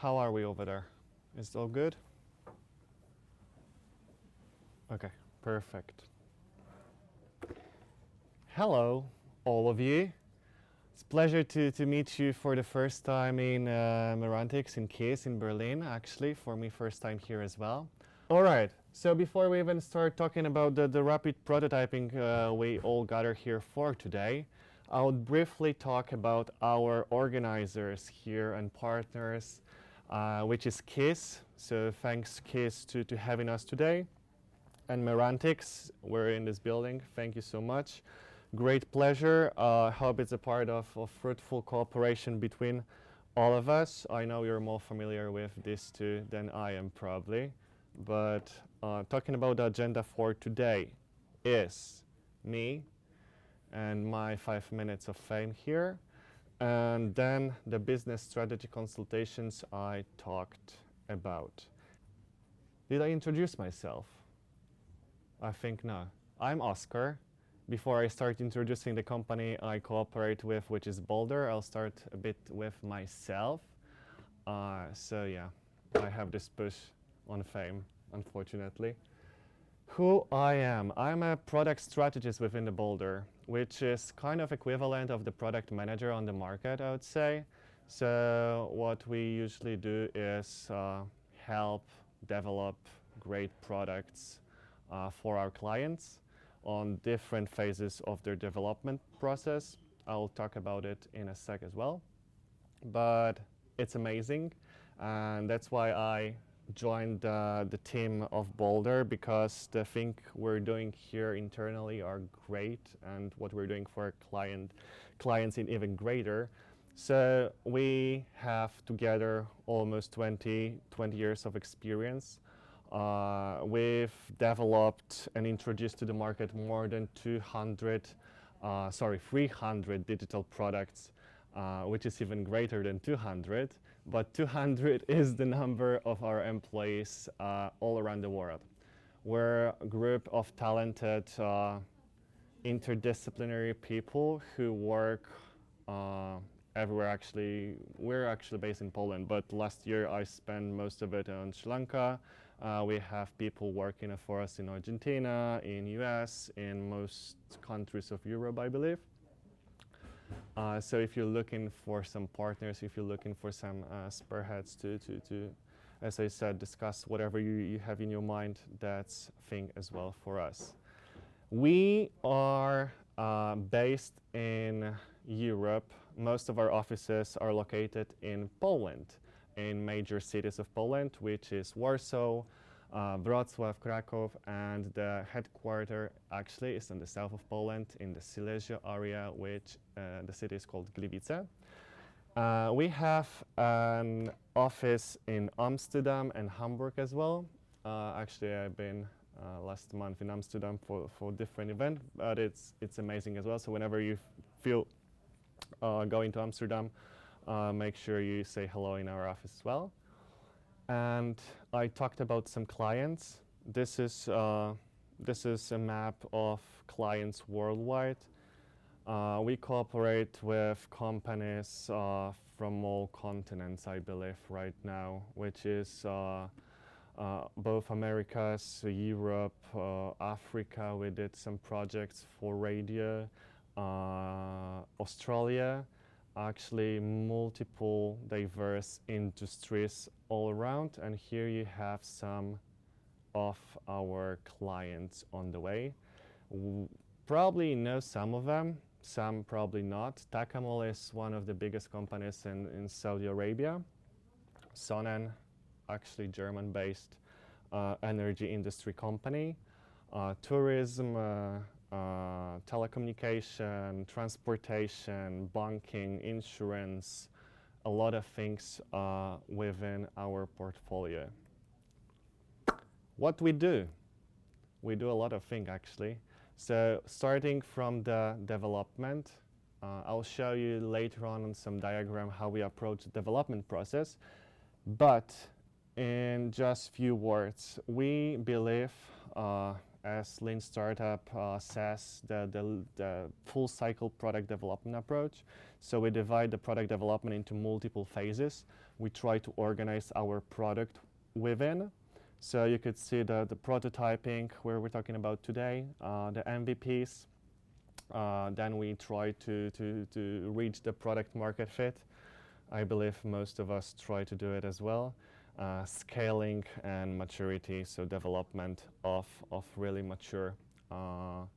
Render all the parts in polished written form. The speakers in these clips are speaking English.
How are we over there? Is it all good? Okay, perfect. Hello, all of you. It's a pleasure to meet you for the first time in Merantix in Case in Berlin, actually, for me first time here as well. All right, so before we even start talking about the rapid prototyping we all gather here for today, I'll briefly talk about our organizers here and partners, which is KISS. So thanks KISS to having us today. And Merantix, we're in this building. Thank you so much. Great pleasure. Hope it's a part of fruitful cooperation between all of us. I know you're more familiar with this too than I am probably. But talking about the agenda for today is me and my 5 minutes of fame here. And then the business strategy consultations I talked about. Did I introduce myself? I think no. I'm Oskar. Before I start introducing the company I cooperate with, which is Boldare, I'll start a bit with myself. So yeah, I have this push on fame, unfortunately. Who I am? I'm a product strategist within the Boldare, which is kind of equivalent of the product manager on the market, I would say. So what we usually do is help develop great products for our clients on different phases of their development process. I'll talk about it in a sec as well. But it's amazing, and that's why I joined the team of Boldare, because the thing we're doing here internally are great, and what we're doing for clients is even greater. So we have together almost 20 years of experience. We've developed and introduced to the market more than 300 digital products, which is even greater than 200. But 200 is the number of our employees all around the world. We're a group of talented, interdisciplinary people who work everywhere. Actually, we're actually based in Poland, but last year I spent most of it in Sri Lanka. We have people working for us in Argentina, in US, in most countries of Europe, I believe. So if you're looking for some partners, if you're looking for some spearheads to, as I said, discuss whatever you have in your mind, that's a thing as well for us. We are based in Europe. Most of our offices are located in Poland, in major cities of Poland, which is Warsaw, Wrocław, Kraków, and the headquarters actually is in the south of Poland, in the Silesia area, which the city is called Gliwice. We have an office in Amsterdam and Hamburg as well. Actually, I've been last month in Amsterdam for different event, but it's amazing as well. So whenever you feel going to Amsterdam, make sure you say hello in our office as well. And I talked about some clients. This is a map of clients worldwide. We cooperate with companies from all continents, I believe, right now, which is both Americas, Europe, Africa. We did some projects for radio, Australia. Actually, multiple diverse industries all around, and here you have some of our clients on the way. Probably know some of them, some probably not. Takamul is one of the biggest companies in Saudi Arabia. Sonnen, actually German-based energy industry company. Tourism, telecommunication, transportation, banking, insurance, a lot of things within our portfolio. What we do? We do a lot of things actually. So starting from the development, I'll show you later on some diagram how we approach the development process. But in just few words, we believe as Lean Startup says, the full cycle product development approach. So we divide the product development into multiple phases. we try to organize our product within. So you could see the prototyping where we're talking about today, the MVPs. Then we try to reach the product market fit. I believe most of us try to do it as well. Scaling and maturity, so development of really mature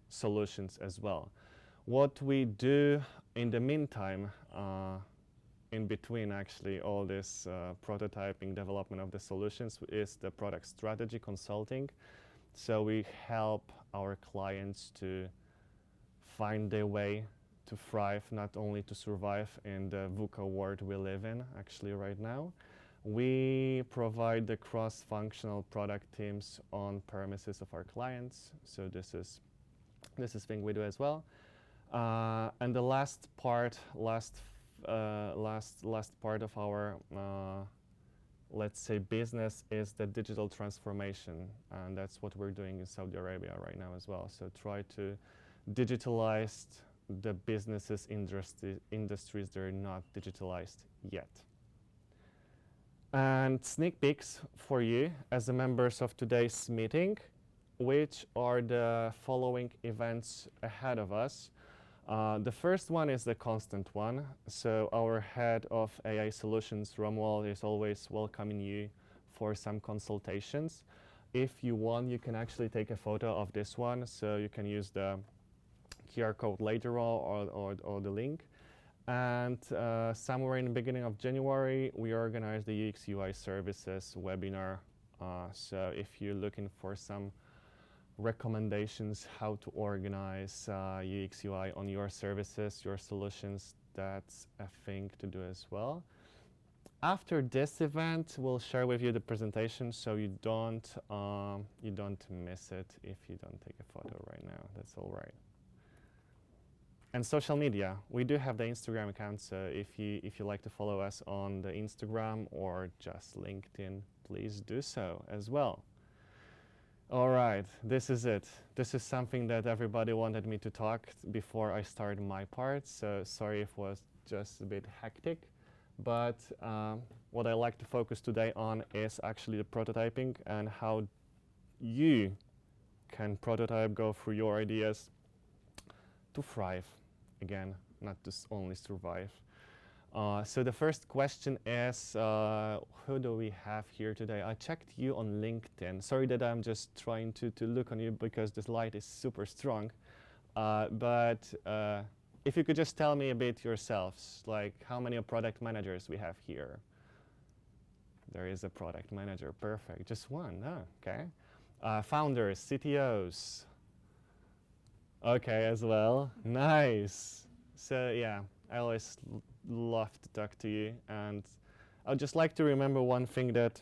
solutions as well. What we do in the meantime, in between actually all this prototyping, development of the solutions, is the product strategy consulting. So we help our clients to find their way to thrive, not only to survive in the VUCA world we live in actually right now. We provide the cross-functional product teams on premises of our clients. So this is thing we do as well. And the last part of our let's say business is the digital transformation, and that's what we're doing in Saudi Arabia right now as well. So try to digitalize the businesses industries that are not digitalized yet. And sneak peeks for you as the members of today's meeting, which are the following events ahead of us. The first one is the constant one. So our head of AI solutions, Romuald, is always welcoming you for some consultations. If you want, you can actually take a photo of this one, so you can use the QR code later on or the link. And somewhere in the beginning of January, we organize the UX UI services webinar. So if you're looking for some recommendations how to organize UX UI on your services, your solutions, that's a thing to do as well. After this event, we'll share with you the presentation, so you don't miss it if you don't take a photo right now. That's all right. And social media, we do have the Instagram account, so if you like to follow us on the Instagram or just LinkedIn, please do so as well. All right, this is it. This is something that everybody wanted me to talk before I start my part, so sorry if it was just a bit hectic. But what I like to focus today on is actually the prototyping and how you can prototype, go through your ideas to thrive. Again, not just only survive. So the first question is, who do we have here today? I checked you on LinkedIn. Sorry that I'm just trying to look on you because this light is super strong. But if you could just tell me a bit yourselves, like how many product managers we have here? There is a product manager, perfect. Just one, oh, okay. Founders, CTOs. Okay, as well. Nice. So yeah, I always love to talk to you, and I'd just like to remember one thing, that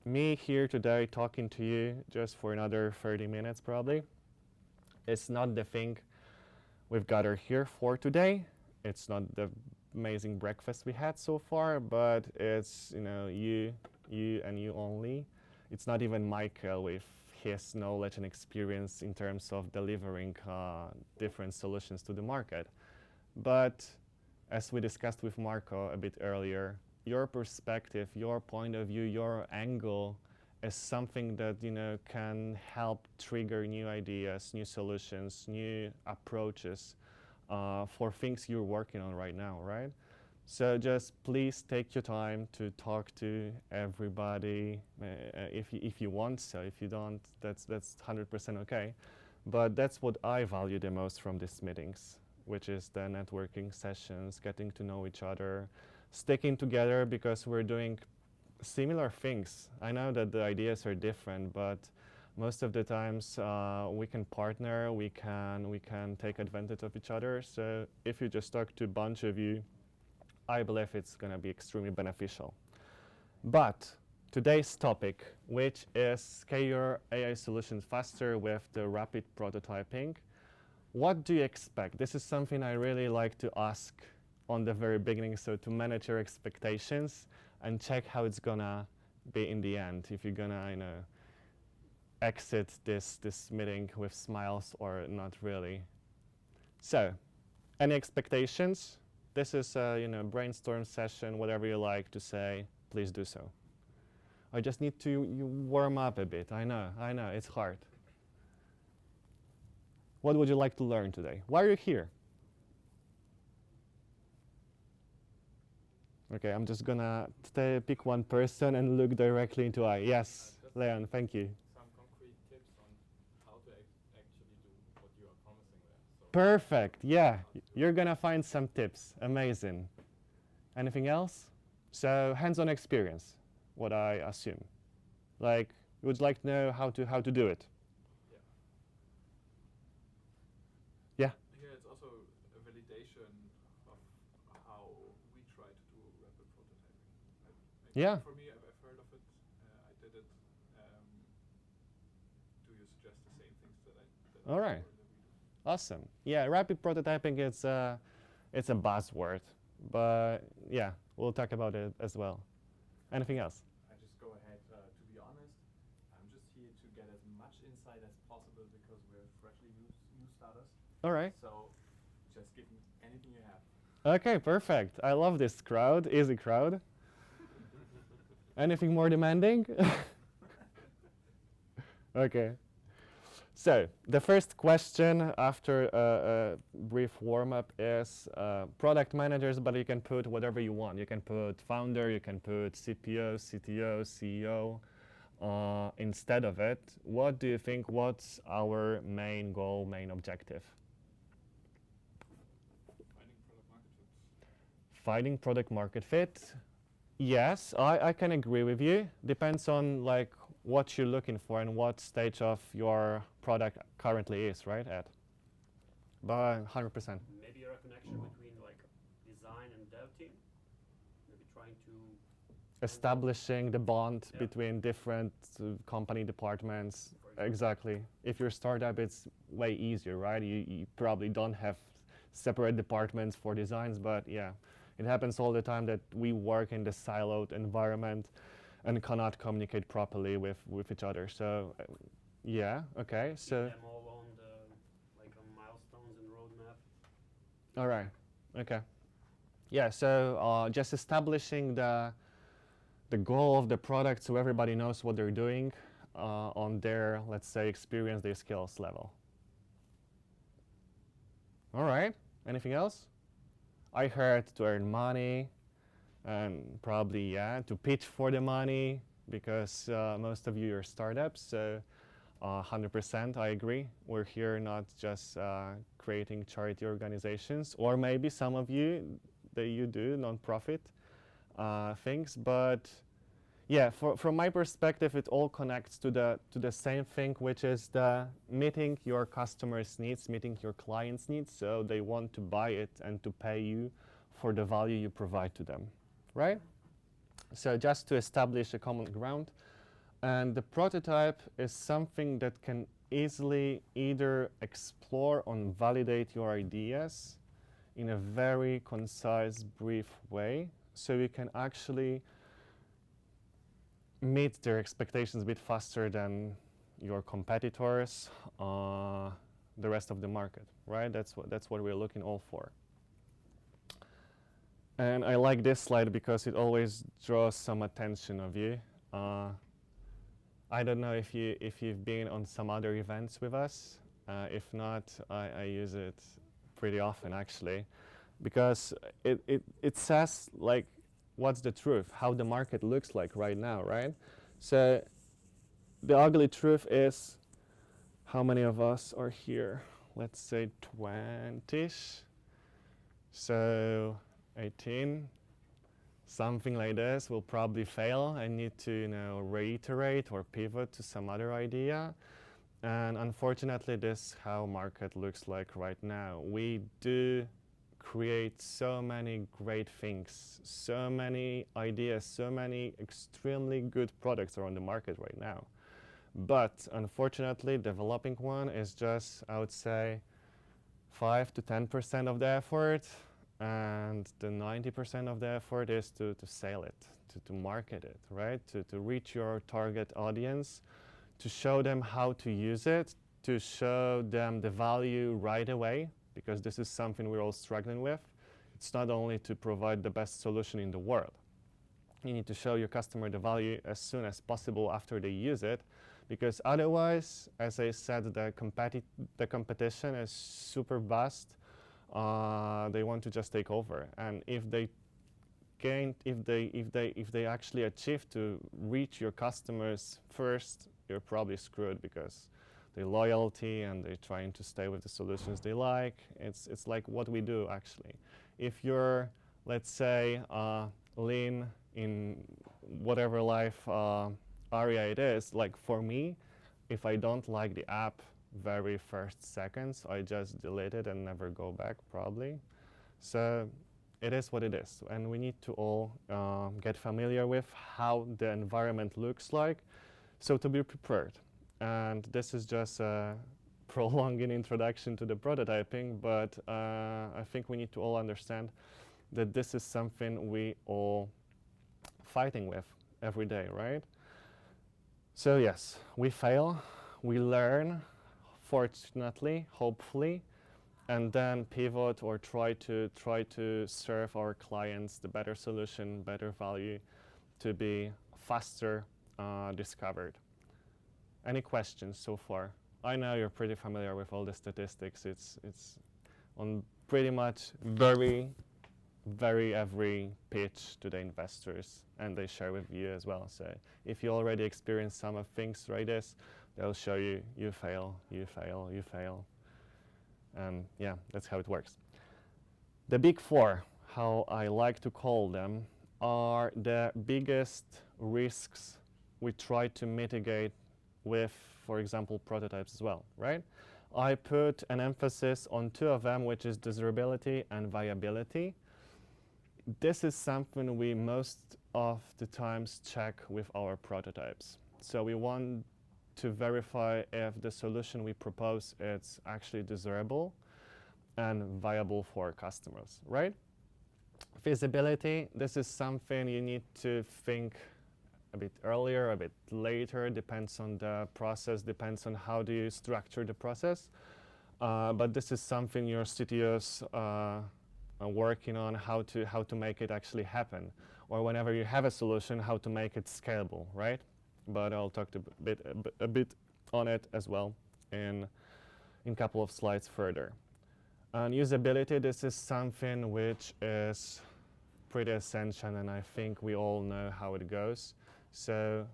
me here today talking to you just for another 30 minutes probably, it's not the thing we've gathered here for today. It's not the amazing breakfast we had so far, but it's you and you only. It's not even Michael with his knowledge and experience in terms of delivering different solutions to the market. But as we discussed with Marco a bit earlier, your perspective, your point of view, your angle is something that can help trigger new ideas, new solutions, new approaches for things you're working on right now, right? So just please take your time to talk to everybody if you want. So if you don't, that's 100% okay. But that's what I value the most from these meetings, which is the networking sessions, getting to know each other, sticking together because we're doing similar things. I know that the ideas are different, but most of the times we can partner, we can take advantage of each other. So if you just talk to a bunch of you, I believe it's going to be extremely beneficial. But today's topic, which is scale your AI solutions faster with the rapid prototyping, what do you expect? This is something I really like to ask on the very beginning, so to manage your expectations and check how it's gonna be in the end, if you're gonna exit this meeting with smiles or not really. So, any expectations? This is a brainstorm session, whatever you like to say. please do so. I just need to warm up a bit. I know, it's hard. What would you like to learn today? Why are you here? Okay, I'm just gonna pick one person and look directly into eye. Yes, Leon, thank you. Some concrete tips on how to actually do what you are promising there. So Perfect, yeah, you're gonna find some tips. Amazing. Anything else? So hands-on experience, what I assume. Like, you would like to know how to do it. Yeah. Here it's also a validation of how we try to do rapid prototyping. Yeah. For me, I've heard of it. I did it. Do you suggest the same things that I All right. Awesome. Yeah, rapid prototyping it's a buzzword, but yeah, we'll talk about it as well. Anything else? I just go ahead. To be honest, I'm just here to get as much insight as possible because we're freshly new starters. All right. So just give me anything you have. Okay, perfect. I love this crowd, easy crowd. Anything more demanding? Okay. So the first question after a brief warm-up is product managers, but you can put whatever you want. You can put founder, you can put CPO, CTO, CEO. Instead of it, what do you think, what's our main goal, main objective? Finding product market fit. Yes, I can agree with you. Depends on like what you're looking for and what stage of your product currently is, right, Ed? But 100%. Maybe a connection between like design and dev team. Maybe trying to Establishing the bond between different company departments. Exactly. If you're a startup, it's way easier, right? You probably don't have separate departments for designs, but yeah, it happens all the time that we work in the siloed environment and cannot communicate properly with each other. So, yeah, okay. So, them all on the like on milestones and roadmap. all right, okay. Yeah, so just establishing the goal of the product so everybody knows what they're doing on their, let's say, experience, their skills level. All right, anything else? I heard to earn money and probably, yeah, to pitch for the money because most of you are startups, so 100% I agree. We're here not just creating charity organizations, or maybe some of you, that you do non-profit things, but yeah, from my perspective, it all connects to the same thing, which is the meeting your customers' needs, meeting your clients' needs, so they want to buy it and to pay you for the value you provide to them, right? So just to establish a common ground, and the prototype is something that can easily either explore and validate your ideas in a very concise, brief way, so you can actually meet their expectations a bit faster than your competitors, the rest of the market, right? That's what we're looking all for. And I like this slide because it always draws some attention of you. I don't know if you've been on some other events with us. If not, I use it pretty often actually, because it says like what's the truth, how the market looks like right now, right? So the ugly truth is, how many of us are here? Let's say 20-ish. So 18, something like this will probably fail and need to reiterate or pivot to some other idea. And unfortunately, this is how market looks like right now. We do create so many great things, so many ideas, so many extremely good products are on the market right now. But unfortunately, developing one is just, I would say, 5 to 10% of the effort, and the 90% of the effort is to sell it, to market it, right? To reach your target audience, to show them how to use it, to show them the value right away, because this is something we're all struggling with. It's not only to provide the best solution in the world. You need to show your customer the value as soon as possible after they use it, because otherwise, as I said, the competition is super vast. They want to just take over, and if they actually achieve to reach your customers first, you're probably screwed, because their loyalty and they're trying to stay with the solutions they like. It's like what we do actually. If you're, let's say, lean in whatever life area it is, like for me, if I don't like the app very first seconds, I just delete it and never go back probably. So it is what it is, and we need to all get familiar with how the environment looks like, so to be prepared. And this is just a prolonging introduction to the prototyping, but I think we need to all understand that this is something we all fighting with every day, right? So yes, we fail, we learn, fortunately, hopefully, and then pivot or try to serve our clients the better solution, better value, to be faster discovered. Any questions so far? I know you're pretty familiar with all the statistics. It's on pretty much very every pitch to the investors, and they share with you as well. So if you already experienced some of things like this, they'll show you, you fail, you fail, you fail. And yeah, that's how it works. The big four, how I like to call them, are the biggest risks we try to mitigate with, for example, prototypes as well, right? I put an emphasis on two of them, which is desirability and viability. This is something we most of the times check with our prototypes. So we want to verify if the solution we propose is actually desirable and viable for customers, right? Feasibility, this is something you need to think a bit earlier, a bit later, depends on the process, depends on how do you structure the process. But this is something your CTOs are working on, how to make it actually happen. Or whenever you have a solution, how to make it scalable, right? But I'll talk a bit on it as well in a couple of slides further. And usability, this is something which is pretty essential, and I think we all know how it goes. So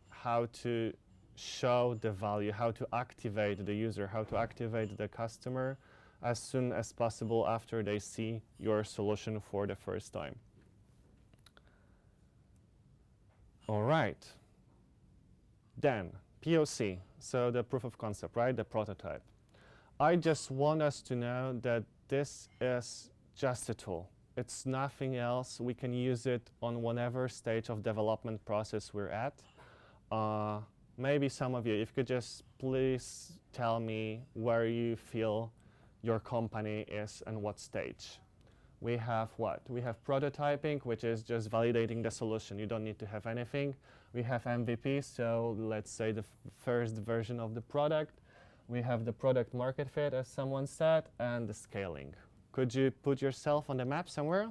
how to show the value, how to activate the user, how to activate the customer as soon as possible after they see your solution for the first time. All right. Then POC, so the proof of concept, right? The prototype. I just want us to know that this is just a tool. It's nothing else. We can use it on whatever stage of development process we're at. Maybe some of you, if you could just please tell me where you feel your company is and what stage. We have what? We have prototyping, which is just validating the solution. You don't need to have anything. We have MVP, so let's say the first version of the product. We have the product market fit, as someone said, and the scaling. Could you put yourself on the map somewhere?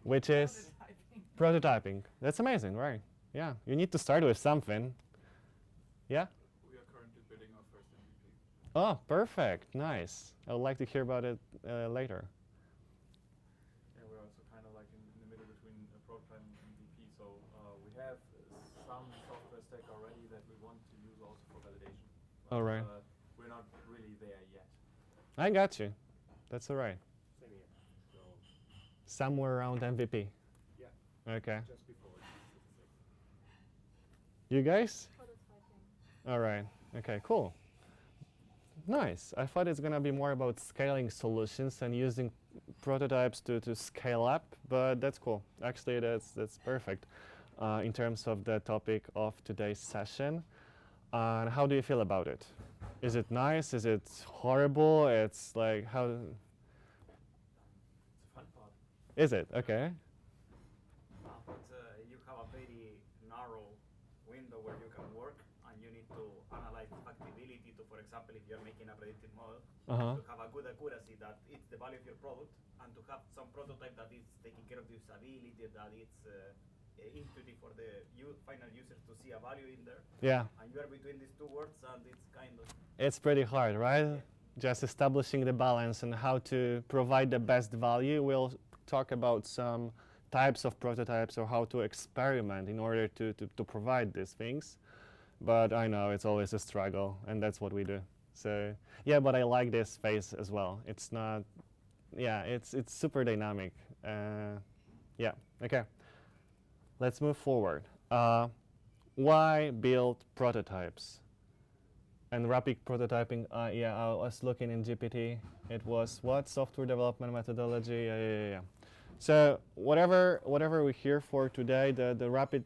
Which is prototyping. That's amazing, right? Yeah, you need to start with something. Yeah? We are currently building our first MVP. Oh, perfect, nice. I would like to hear about it later. Yeah, we're also kind of like in the middle between a prototype and MVP. So we have some software stack already that we want to use also for validation. All right. We're not really there yet. I got you. That's all right. Same here. So Somewhere around MVP. yeah, Okay. just before. You guys? Prototyping. All right. Okay, cool. Nice. I thought it's going to be more about scaling solutions and using prototypes to scale up, but that's cool. Actually, that's perfect in terms of the topic of today's session. And how do you feel about it? Is it nice? Is it horrible? It's like, how? It's a fun part. Is it? Okay. But you have a very narrow window where you can work, and you need to analyze factibility to, for example, if you're making a predictive model, Uh-huh. to have a good accuracy that it's the value of your product, and to have some prototype that is taking care of the usability, that it's intuitive for the final users to see a value in there. Yeah. And you are between these two worlds, and it's kind of It's pretty hard, right? Just establishing the balance and how to provide the best value. We'll talk about some types of prototypes or how to experiment in order to provide these things. But I know it's always a struggle, and that's what we do. So yeah, but I like this phase as well. It's not, yeah, it's super dynamic. Yeah, okay. Let's move forward. Why build prototypes? And rapid prototyping, yeah, I was looking in GPT. It was what? Software development methodology, yeah. So whatever we're here for today, the rapid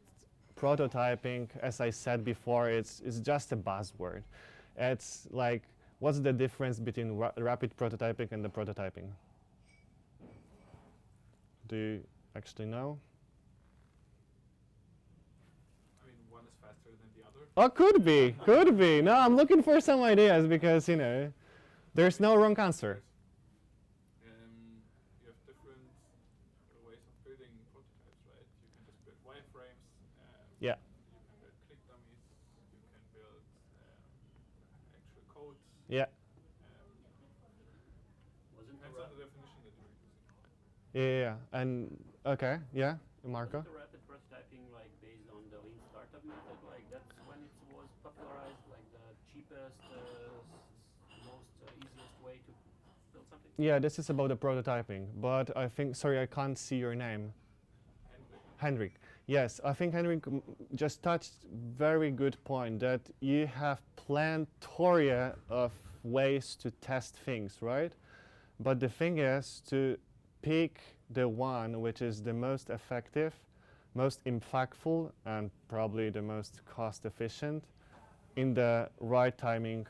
prototyping, as I said before, it's just a buzzword. It's like, what's the difference between rapid prototyping and the prototyping? Do you actually know? I mean, one is faster than the other. Oh, could be. No, I'm looking for some ideas because, you know, there's no wrong answer. You have different ways of building prototypes, right? You can just build wireframes. Yeah. You can build click dummies. You can build actual code. Yeah. Wasn't Depends on the definition that you're using. Yeah. And okay, yeah, Marco. wasn't the rapid prototyping like based on the lean startup method? Like that's when it was popularized, like the cheapest, most easiest way to build something. Yeah, this is about the prototyping, but I think, sorry, I can't see your name. Henrik. Yes, I think Henrik just touched very good point that you have plethora of ways to test things, right? But the thing is to pick the one which is the most effective, most impactful, and probably the most cost efficient in the right timing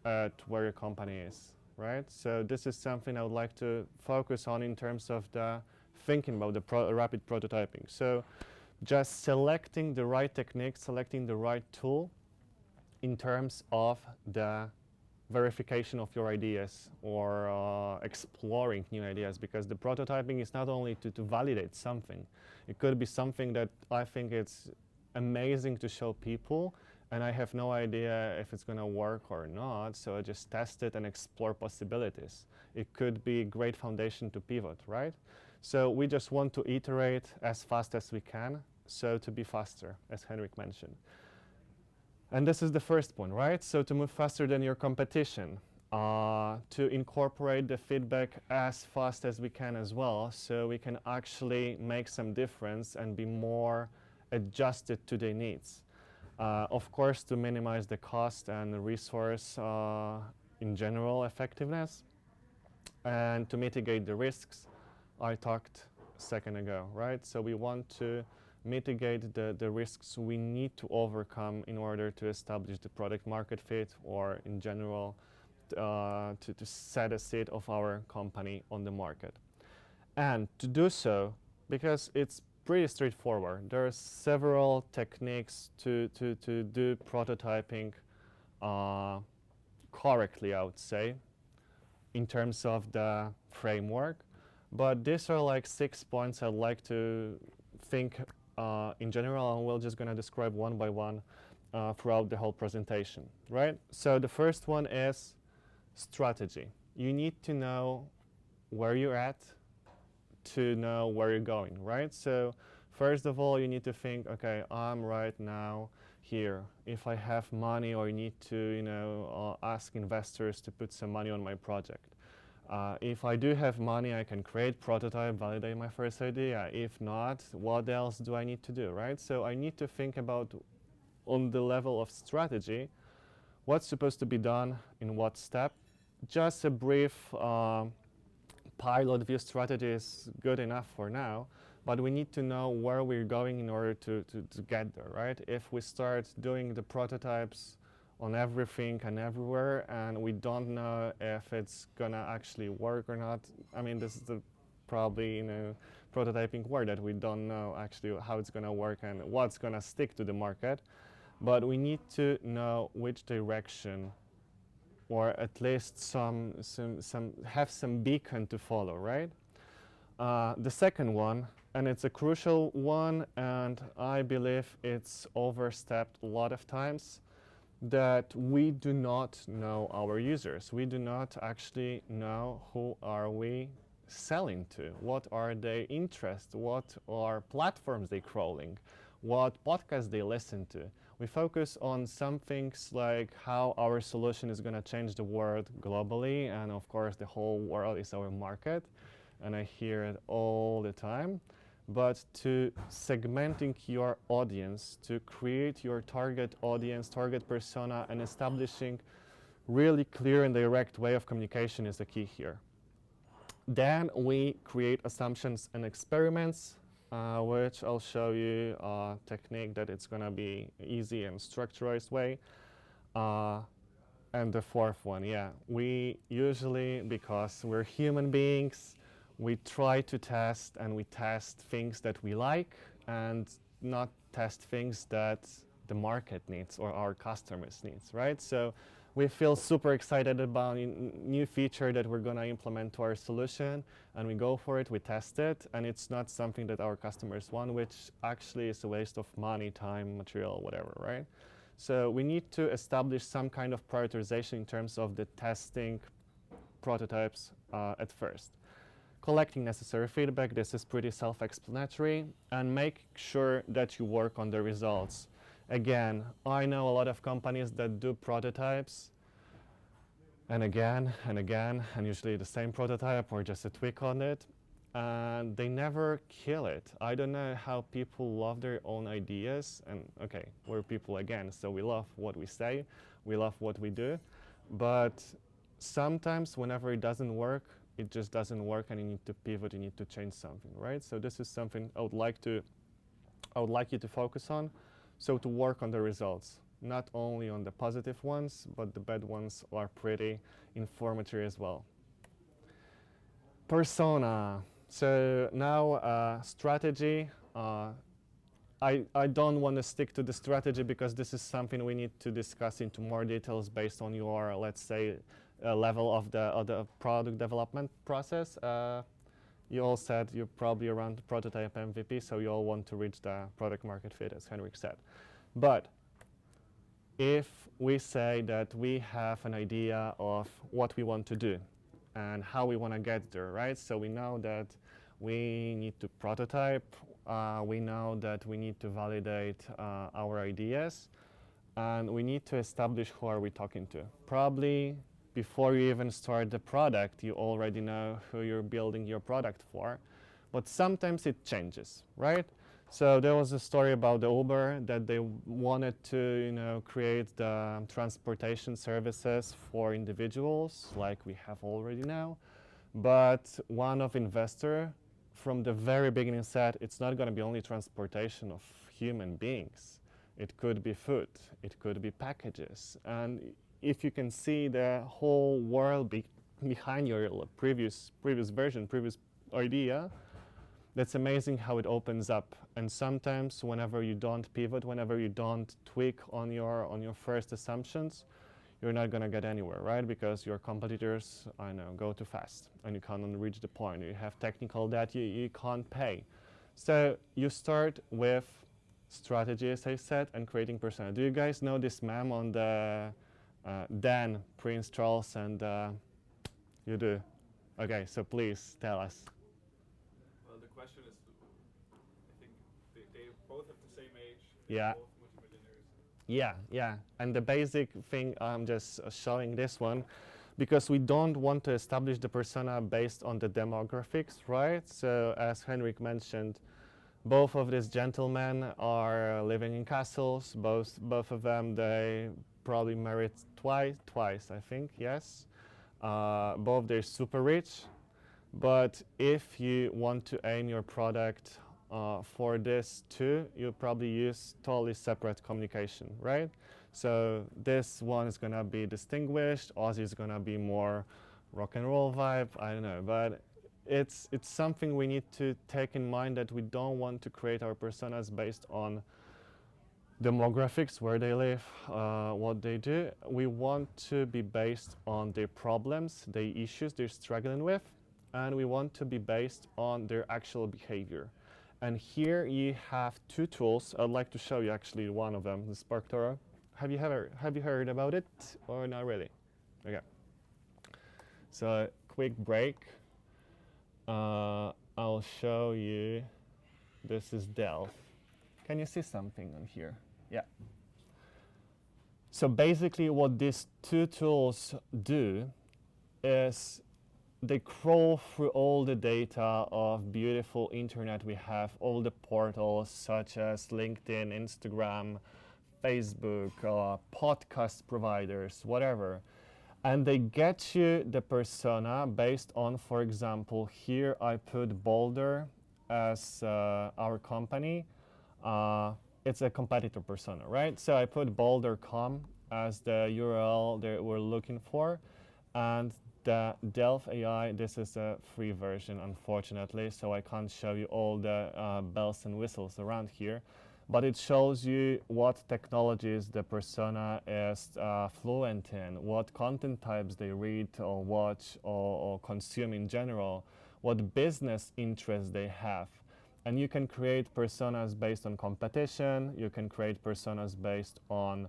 at where your company is, right? So this is something I would like to focus on in terms of the thinking about the rapid prototyping. So just selecting the right technique, selecting the right tool in terms of the verification of your ideas or exploring new ideas, because the prototyping is not only to validate something. It could be something that I think it's amazing to show people and I have no idea if it's going to work or not, so I just test it and explore possibilities. It could be a great foundation to pivot, right? So we just want to iterate as fast as we can, so to be faster, as Henrik mentioned. And this is the first point, right? So to move faster than your competition, to incorporate the feedback as fast as we can as well, so we can actually make some difference and be more adjusted to their needs. Of course, to minimize the cost and the resource in general effectiveness, and to mitigate the risks I talked a second ago, right? So we want to mitigate the risks we need to overcome in order to establish the product market fit, or in general to set a seat of our company on the market. And to do so, because it's pretty straightforward, there are several techniques to do prototyping correctly, I would say, in terms of the framework. But these are like 6 points I'd like to think in general, and we're just going to describe one by one throughout the whole presentation, right? So the first one is strategy. You need to know where you're at to know where you're going, right? So first of all, you need to think, okay, I'm right now here. If I have money, or you need to, ask investors to put some money on my project. If I do have money, I can create prototype, validate my first idea. If not, what else do I need to do, right? So I need to think about, on the level of strategy, what's supposed to be done in what step. Just a brief pilot view strategy is good enough for now, but we need to know where we're going in order to get there, right? If we start doing the prototypes on everything and everywhere, and we don't know if it's gonna actually work or not. I mean, this is the probably prototyping word, that we don't know actually how it's gonna work and what's gonna stick to the market. But we need to know which direction or at least have some beacon to follow, right? The second one, and it's a crucial one, and I believe it's overstepped a lot of times, that we do not know our users. We do not actually know who are we selling to, what are their interests, what are platforms they crawling, what podcasts they listen to. We focus on some things like how our solution is going to change the world globally, and of course the whole world is our market, and I hear it all the time. But to segmenting your audience, to create your target audience, target persona, and establishing really clear and direct way of communication is the key here. Then we create assumptions and experiments, which I'll show you a technique that it's going to be easy and structurized way. And the fourth one, yeah, we usually, because we're human beings, we try to test, and we test things that we like and not test things that the market needs or our customers needs, right? So we feel super excited about a new feature that we're going to implement to our solution, and we go for it, we test it, and it's not something that our customers want, which actually is a waste of money, time, material, whatever, right? So we need to establish some kind of prioritization in terms of the testing prototypes at first. Collecting necessary feedback, this is pretty self-explanatory, and make sure that you work on the results. Again, I know a lot of companies that do prototypes and again and again, and usually the same prototype or just a tweak on it, and they never kill it. I don't know how people love their own ideas, and okay, we're people again, so we love what we say, we love what we do, but sometimes whenever it doesn't work, it just doesn't work, and you need to pivot, you need to change something, right? So this is something I would like you to focus on. So to work on the results, not only on the positive ones, but the bad ones are pretty informative as well. Persona. So now strategy. I don't want to stick to the strategy because this is something we need to discuss into more details based on your, let's say, level of the product development process. You all said you're probably around prototype MVP, so you all want to reach the product market fit, as Henrik said. But if we say that we have an idea of what we want to do and how we want to get there, right? So we know that we need to prototype, we know that we need to validate our ideas, and we need to establish who are we talking to. Probably before you even start the product, you already know who you're building your product for, but sometimes it changes, right? So there was a story about the Uber that they wanted to, create the transportation services for individuals, like we have already now. But one of investor from the very beginning said it's not going to be only transportation of human beings. It could be food, it could be packages, and if you can see the whole world behind your previous version, previous idea, that's amazing how it opens up. And sometimes whenever you don't pivot, whenever you don't tweak on your first assumptions, you're not going to get anywhere, right? Because your competitors, go too fast and you can't reach the point. You have technical debt you can't pay. So you start with strategy, as I said, and creating persona. Do you guys know this meme on the Dan, Prince Charles, and you do? Okay, so please tell us. Well, the question is, I think they both have the same age. Yeah. Both multimillionaires. Yeah. And the basic thing, I'm just showing this one, because we don't want to establish the persona based on the demographics, right? So as Henrik mentioned, both of these gentlemen are living in castles. Both of them, they probably married twice, I think, yes. Both they're super rich. But if you want to aim your product for this too, you probably use totally separate communication, right? So this one is gonna be distinguished, Ozzy is gonna be more rock and roll vibe, I don't know, but it's something we need to take in mind, that we don't want to create our personas based on demographics, where they live, what they do. We want to be based on their problems, the issues they're struggling with, and we want to be based on their actual behavior. And here you have two tools. I'd like to show you actually one of them, the Sparktoro. Have you heard about it or not really? Okay. So quick break. I'll show you. This is Delve. Can you see something on here? Yeah. So basically what these two tools do is they crawl through all the data of beautiful internet we have, all the portals such as LinkedIn, Instagram, Facebook, podcast providers, whatever. And they get you the persona based on, for example, here I put Boldare as our company. It's a competitor persona, right? So I put Boldare.com as the URL that we're looking for. And the Delve.ai, this is a free version, unfortunately, so I can't show you all the bells and whistles around here. But it shows you what technologies the persona is fluent in, what content types they read or watch or consume in general, what business interests they have. And you can create personas based on competition, you can create personas based on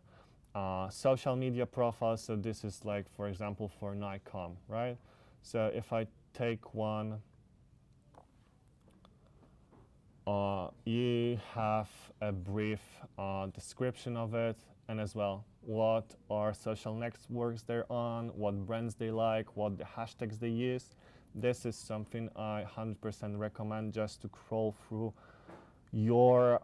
social media profiles. So this is like, for example, for Nikon, right? So if I take one, you have a brief description of it, and as well, what are social networks they're on, what brands they like, what the hashtags they use. This is something I 100% recommend just to crawl through your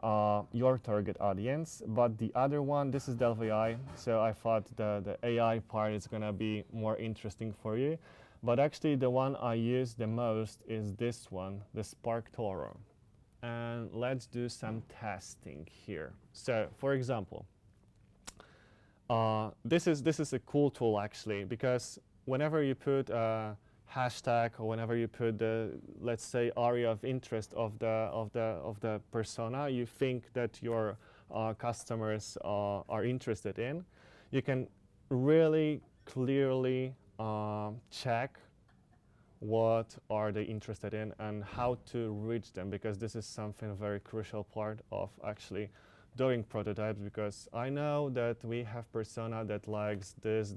target audience. But the other one, this is Delve.ai, so I thought the AI part is gonna be more interesting for you. But actually the one I use the most is this one, the Sparktoro. And let's do some testing here. So for example, this is a cool tool actually, because whenever you put a hashtag or whenever you put the, let's say, area of interest of the persona you think that your customers are interested in, you can really clearly check what are they interested in and how to reach them, because this is something very crucial part of actually doing prototypes, because I know that we have persona that likes this,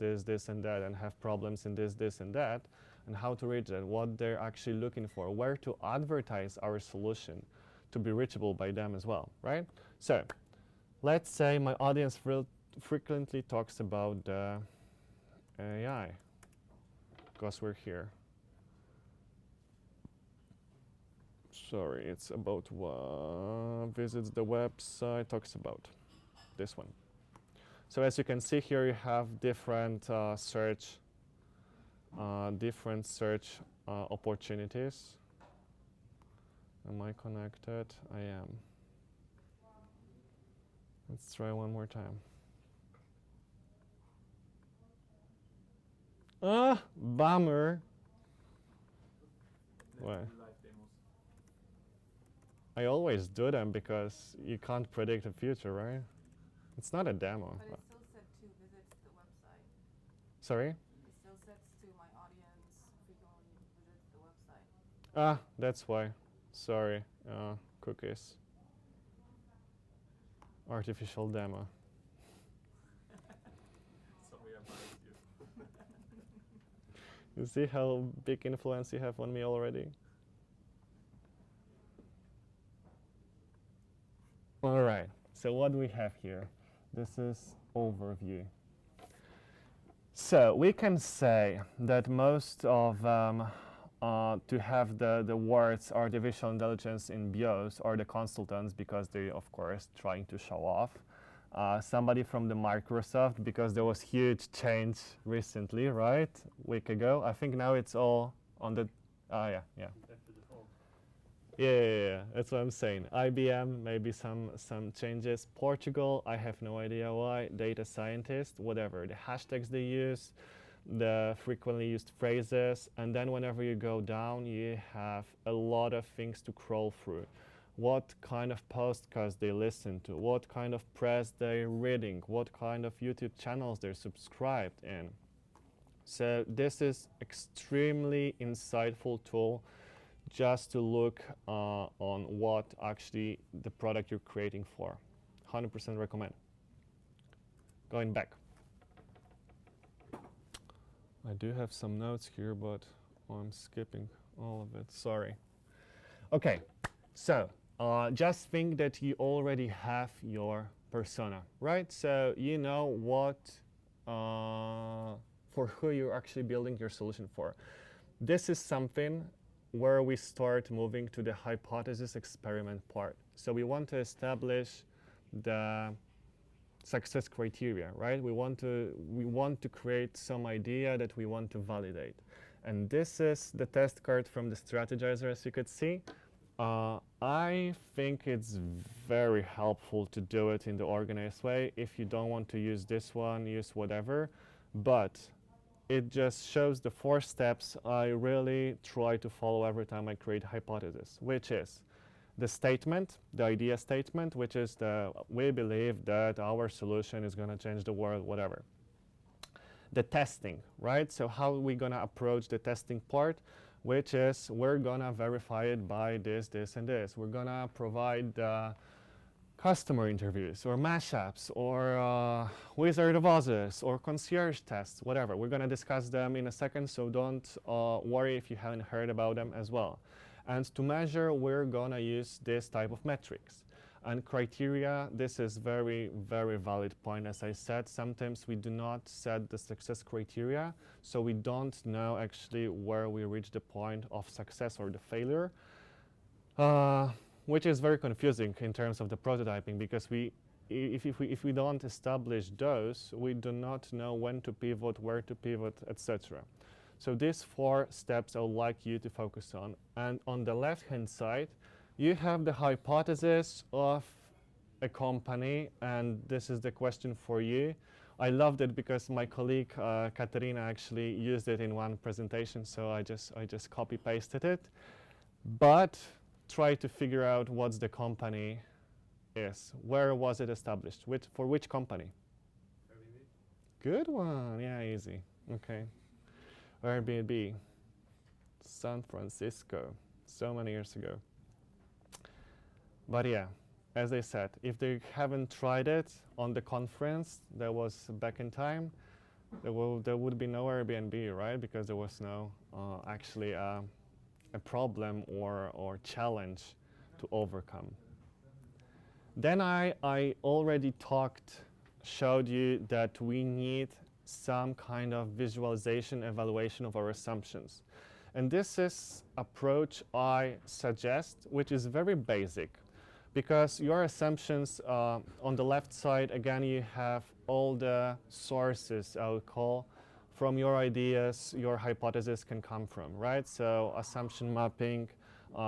and that, and have problems in this, and that, and how to reach that, what they're actually looking for, where to advertise our solution to be reachable by them as well, right? So let's say my audience frequently talks about the AI, because we're here. Sorry, it's about visits the website, talks about this one. So as you can see here, you have different search opportunities. Am I connected? I am. Let's try one more time. Ah, bummer. Why? I always do them because you can't predict the future, right? It's not a demo. But it still said to visit the website. Sorry? It still says to my audience frequently visits the website. Ah, that's why. Sorry. Cookies. Artificial demo. Sorry, I biased you. You see how big influence you have on me already? All right, so what do we have here? This is overview. So we can say that most of to have the words artificial intelligence in bios are the consultants, because they, of course, trying to show off. Somebody from the Microsoft, because there was huge change recently, right? Week ago. I think now it's all on the, yeah. Yeah, that's what I'm saying. IBM, maybe some changes. Portugal, I have no idea why. Data scientist, whatever. The hashtags they use, the frequently used phrases, and then whenever you go down, you have a lot of things to crawl through. what kind of podcasts they listen to, what kind of press they're reading, what kind of YouTube channels they're subscribed in. So this is extremely insightful tool just to look on what actually the product you're creating for. 100% recommend. Going back. I do have some notes here, but I'm skipping all of it, sorry. Okay, so just think that you already have your persona, right? So you know what, for who you're actually building your solution for. This is something where we start moving to the hypothesis experiment part. So we want to establish the success criteria, right? We want to create some idea that we want to validate. And this is the test card from the strategizer, as you could see. I think it's very helpful to do it in the organized way. If you don't want to use this one, use whatever. But it just shows the 4 steps I really try to follow every time I create hypothesis, which is the statement, the idea statement, which is we believe that our solution is going to change the world, whatever. The testing, right? So how are we going to approach the testing part, which is we're going to verify it by this, this, and this. We're going to provide customer interviews or mashups or Wizard of Oz's or concierge tests, whatever. We're going to discuss them in a second, so don't worry if you haven't heard about them as well. And to measure, we're going to use this type of metrics. And criteria, this is very, very valid point. As I said, sometimes we do not set the success criteria, so we don't know actually where we reach the point of success or the failure, which is very confusing in terms of the prototyping, because if we don't establish those, we do not know when to pivot, where to pivot, etc. So these 4 steps I would like you to focus on. And on the left-hand side, you have the hypothesis of a company, and this is the question for you. I loved it because my colleague Katerina actually used it in one presentation, so I just copy-pasted it. But try to figure out what the company is. Where was it established? For which company? Airbnb. Good one. Yeah, easy. Okay. Airbnb. San Francisco. So many years ago. But yeah, as I said, if they haven't tried it on the conference that was back in time, there would be no Airbnb, right? Because there was no actually a problem or challenge to overcome. Then I already showed you that we need some kind of visualization, evaluation of our assumptions. And this is approach I suggest, which is very basic. Because your assumptions on the left side, again, you have all the sources, I would call, from your ideas, your hypothesis can come from, right? So assumption mapping,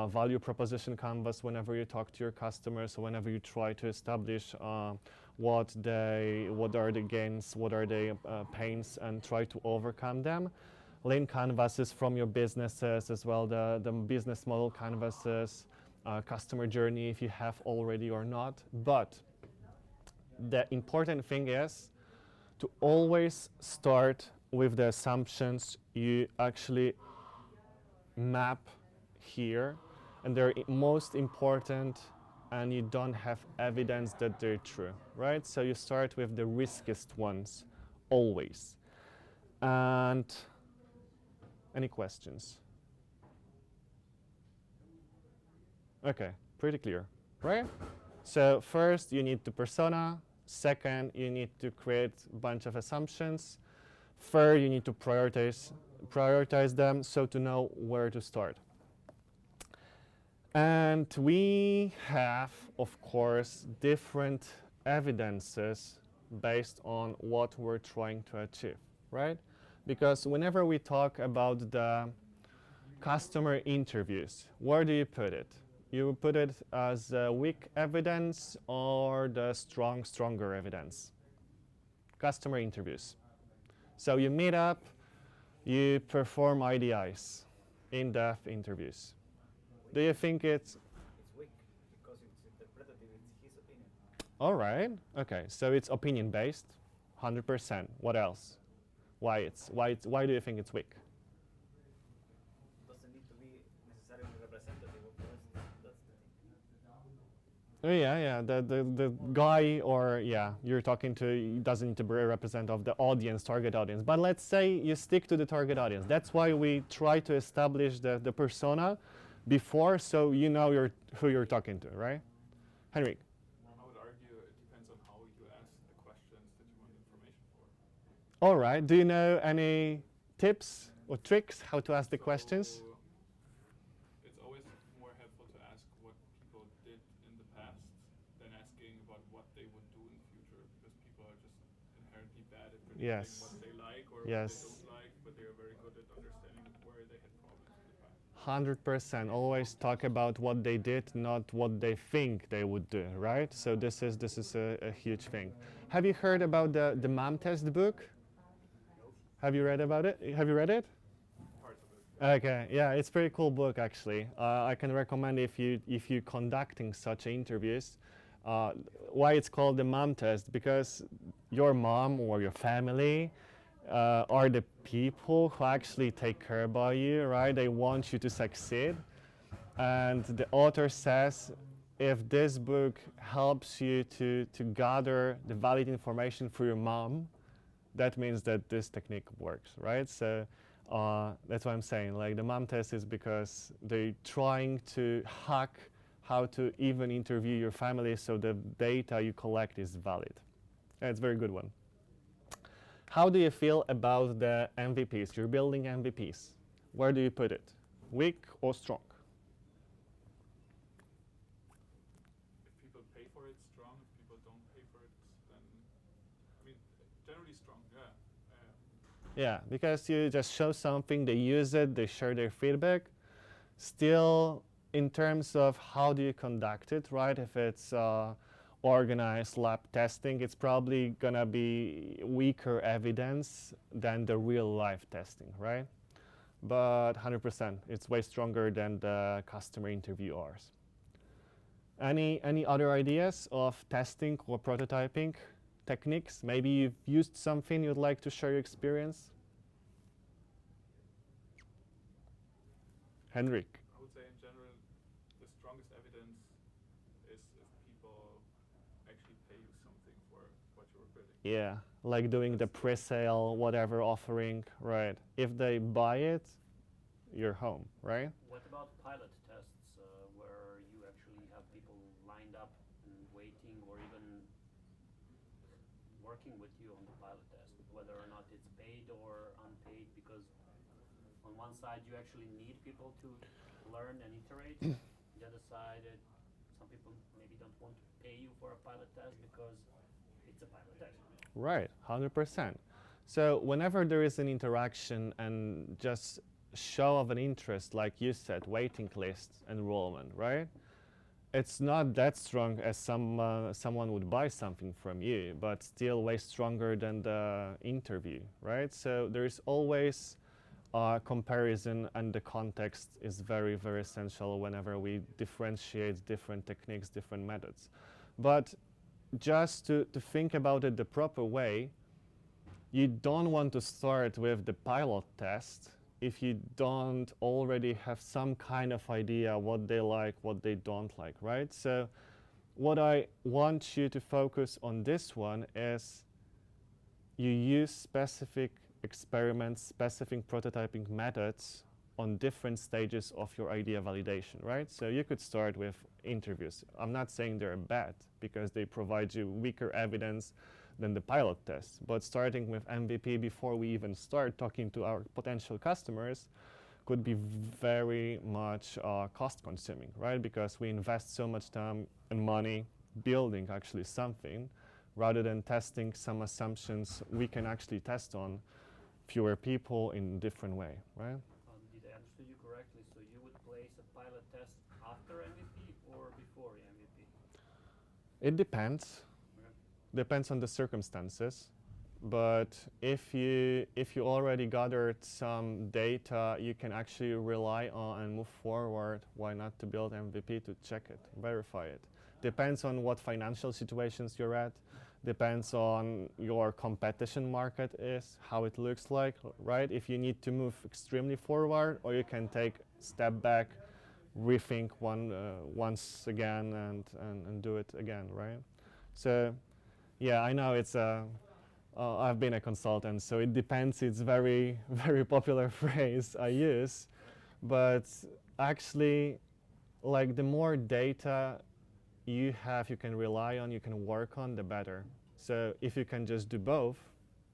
value proposition canvas whenever you talk to your customers, or whenever you try to establish what are the gains, what are the pains, and try to overcome them. Lean canvases from your businesses as well, the business model canvases, customer journey if you have already or not. But the important thing is to always start with the assumptions you actually map here, and they're most important, and you don't have evidence that they're true, right? So you start with the riskiest ones, always. And any questions? Okay, pretty clear, right? So first you need the persona, second you need to create a bunch of assumptions, third you need to prioritize them so to know where to start. And we have, of course, different evidences based on what we're trying to achieve, right? Because whenever we talk about the customer interviews, where do you put it? You put it as weak evidence or the stronger evidence? Customer interviews. So you meet up, you perform IDIs, in-depth interviews. Do you think it's weak All right. Okay. So it's opinion based, 100%. What else? Why do you think it's weak? Doesn't need to be necessarily representative of the rest. That's the thing. Oh, yeah. The guy or yeah, you're talking to doesn't need to be a representative of the audience, target audience. But let's say you stick to the target audience. That's why we try to establish the persona before, so you know who you're talking to, right? Henrik. I would argue it depends on how you ask the questions that you want information for. All right. Do you know any tips or tricks how to ask the questions? So it's always more helpful to ask what people did in the past than asking about what they would do in the future, because people are just inherently bad at predicting Yes. what they like or Yes. what they don't like, but they are very good at understanding where they had problems in the past. 100%. Always talk about what they did, not what they think they would do, right? So this is a huge thing. Have you heard about the MAM test book? Have you read about it? Have you read it? Parts of it. Okay, yeah, it's a pretty cool book actually. I can recommend if you conducting such interviews. Why it's called the mom test? Because your mom or your family are the people who actually take care about you, right? They want you to succeed. And the author says, if this book helps you to gather the valid information for your mom, that means that this technique works, right? So that's what I'm saying. Like the mom test is because they're trying to hack how to even interview your family so the data you collect is valid. And it's a very good one. How do you feel about the MVPs? You're building MVPs. Where do you put it? Weak or strong? If people pay for it, strong. If people don't pay for it, then I mean, generally strong. Yeah. Yeah, because you just show something, they use it, they share their feedback. Still, in terms of how do you conduct it, right? If it's organized lab testing, it's probably gonna be weaker evidence than the real life testing, right? But 100%, it's way stronger than the customer interviewers. Any other ideas of testing or prototyping techniques? Maybe you've used something you'd like to share your experience? Henrik. I would say in general, the strongest evidence is if people actually pay you something for what you were building. Yeah, like doing the pre-sale, whatever offering, right? If they buy it, you're home, right? What about pilot tests where you actually have people lined up and waiting or even working with you on the pilot test, whether or not it's paid or unpaid? Because on one side you actually need people to learn and iterate. The other side, some people maybe don't want to pay you for a pilot test because it's a pilot test. Right, 100%. So whenever there is an interaction and just show of an interest, like you said, waiting list, enrollment, right? It's not that strong as someone would buy something from you, but still way stronger than the interview, right? So there's always comparison, and the context is very, very essential whenever we differentiate different techniques, different methods. But just to think about it the proper way, you don't want to start with the pilot test if you don't already have some kind of idea what they like, what they don't like, right? So what I want you to focus on this one is you use specific experiments, specific prototyping methods on different stages of your idea validation, right? So you could start with interviews. I'm not saying they're bad because they provide you weaker evidence than the pilot test, but starting with MVP before we even start talking to our potential customers could be very much cost consuming, right? Because we invest so much time and money building actually something rather than testing some assumptions we can actually test on fewer people in a different way, right? Did I understand you correctly? So you would place a pilot test after MVP or before MVP? It depends. Depends on the circumstances. But if you already gathered some data you can actually rely on and move forward, why not to build MVP to check it, verify it? Depends on what financial situations you're at. Depends on your competition market is, how it looks like, right? If you need to move extremely forward, or you can take step back, rethink once again and do it again, right? So yeah, I know it's I've been a consultant, so it depends. It's very, very popular phrase I use, but actually, like the more data you have, you can rely on, you can work on, the better. So if you can just do both,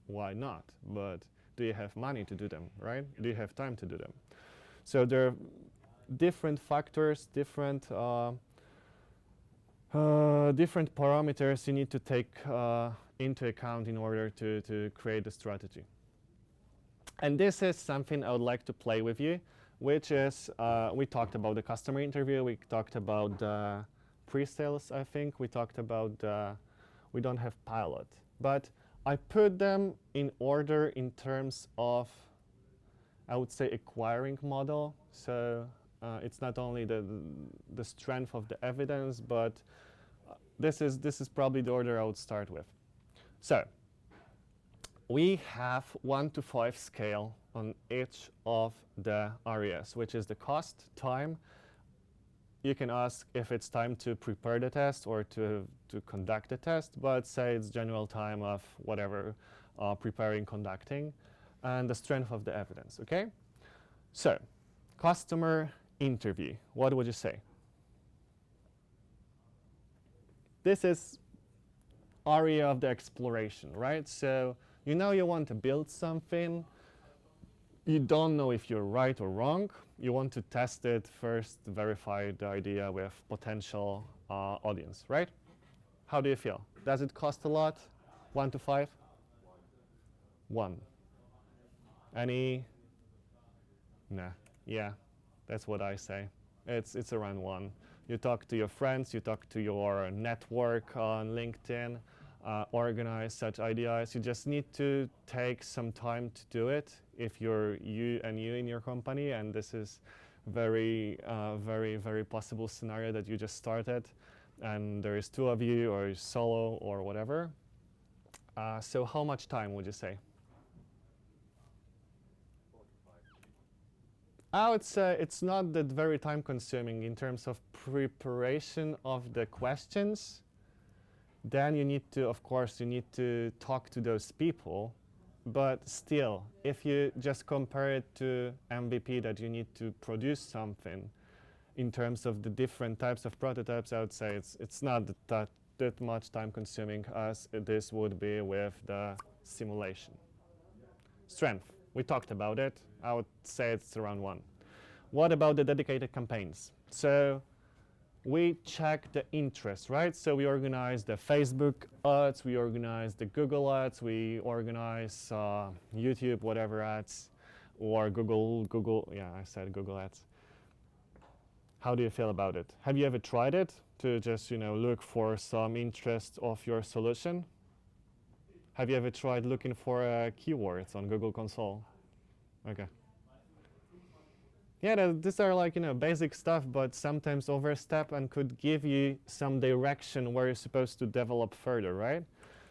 why not? But do you have money to do them, right? Do you have time to do them? So there are different factors, different different parameters you need to take into account in order to create a strategy. And this is something I would like to play with you, which is, we talked about the customer interview, we talked about pre-sales, I think, we talked about, we don't have pilot, but I put them in order in terms of, I would say, acquiring model. So it's not only the strength of the evidence, but this is probably the order I would start with. So we have 1 to 5 scale on each of the areas, which is the cost, time. You can ask if it's time to prepare the test or to conduct the test, but say it's general time of whatever, preparing, conducting, and the strength of the evidence, okay? So, customer interview, what would you say? This is area of the exploration, right? So, you know you want to build something, you don't know if you're right or wrong, you want to test it first, verify the idea with potential audience, right? How do you feel? Does it cost a lot? 1 to 5? 1. Any? Nah, yeah, that's what I say. It's around 1. You talk to your friends, you talk to your network on LinkedIn, organize such ideas. You just need to take some time to do it if you're you in your company, and this is very, very possible scenario that you just started and there is 2 of you or solo or whatever. So how much time would you say? I would say it's not that very time consuming in terms of preparation of the questions. Then you need to, of course, you need to talk to those people. But still, if you just compare it to MVP, that you need to produce something in terms of the different types of prototypes, I would say it's not that much time consuming as this would be with the simulation. Strength, we talked about it. I would say it's around 1. What about the dedicated campaigns? So we check the interest, right? So we organize the Facebook ads, we organize the Google ads, we organize YouTube, whatever ads, or Google, yeah, I said Google ads. How do you feel about it? Have you ever tried it to just, look for some interest of your solution? Have you ever tried looking for keywords on Google Console? Okay. Yeah, these are like, basic stuff, but sometimes overstep and could give you some direction where you're supposed to develop further, right?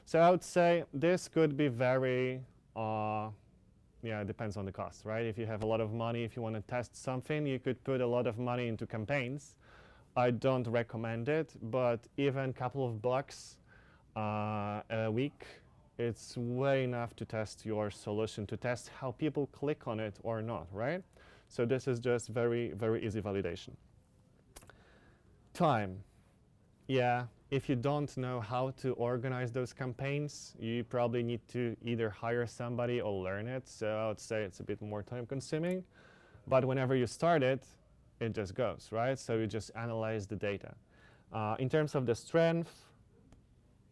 So I would say this could be very, it depends on the cost, right? If you have a lot of money, if you want to test something, you could put a lot of money into campaigns. I don't recommend it, but even a couple of bucks a week, it's way enough to test your solution, to test how people click on it or not, right? So this is just very, very easy validation. Time. Yeah, if you don't know how to organize those campaigns, you probably need to either hire somebody or learn it. So I would say it's a bit more time consuming. But whenever you start it, it just goes, right? So you just analyze the data. In terms of the strength,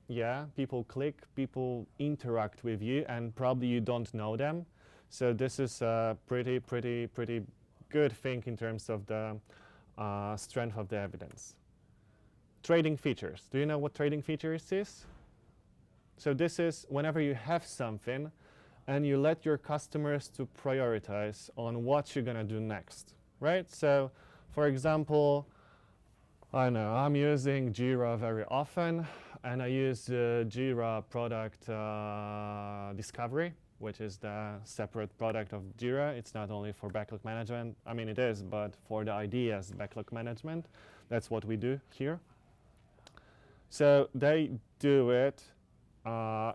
yeah, people click, people interact with you, and probably you don't know them. So this is a pretty good thing in terms of the strength of the evidence. Trading features. Do you know what trading features is? So this is whenever you have something and you let your customers to prioritize on what you're gonna do next, right? So for example, I know, I'm using Jira very often, and I use Jira product discovery, which is the separate product of Jira. It's not only for backlog management, I mean it is, but for the ideas backlog management, that's what we do here. So they do it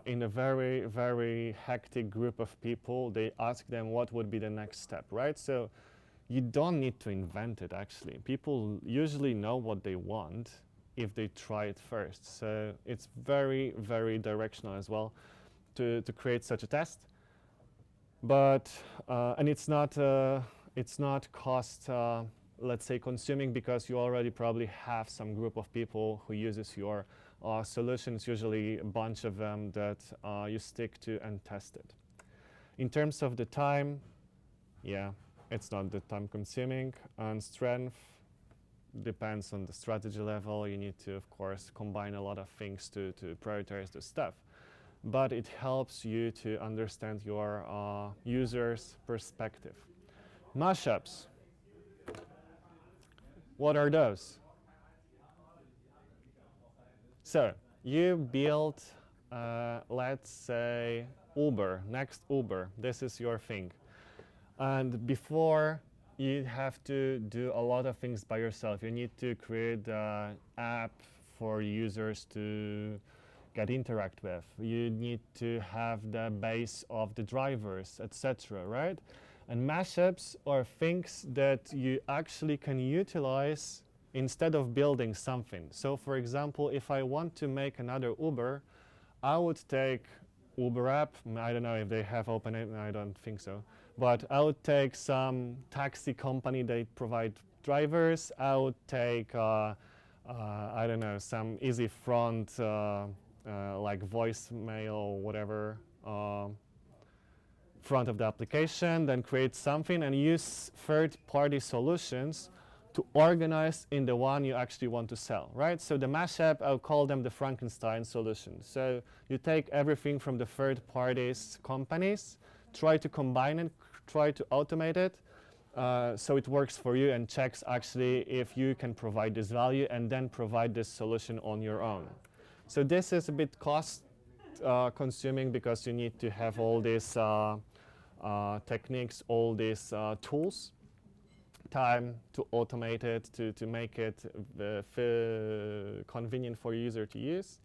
in a very, very hectic group of people. They ask them what would be the next step, right? So you don't need to invent it, actually. People usually know what they want if they try it first. So it's very, very directional as well to create such a test. But, and it's not cost, let's say, consuming, because you already probably have some group of people who uses your solutions, usually a bunch of them that you stick to and test it. In terms of the time, yeah, it's not that time consuming, and strength depends on the strategy level. You need to, of course, combine a lot of things to prioritize the stuff. But it helps you to understand your user's perspective. Mashups. What are those? So you build, let's say, Uber, next Uber. This is your thing. And before, you have to do a lot of things by yourself. You need to create an app for users to interact with. You need to have the base of the drivers, etc., right? And mashups are things that you actually can utilize instead of building something. So for example, if I want to make another Uber, I would take Uber app. I don't know if they have opened it, I don't think so. But I would take some taxi company that provide drivers. I would take, I don't know, some easy front, like voicemail or whatever, front of the application, then create something and use third-party solutions to organize in the one you actually want to sell, right? So the mashup, I'll call them the Frankenstein solution. So you take everything from the third parties companies, try to combine it, try to automate it, so it works for you and checks actually if you can provide this value, and then provide this solution on your own. So this is a bit cost consuming, because you need to have all these techniques, all these tools, time to automate it, to make it convenient for user to use.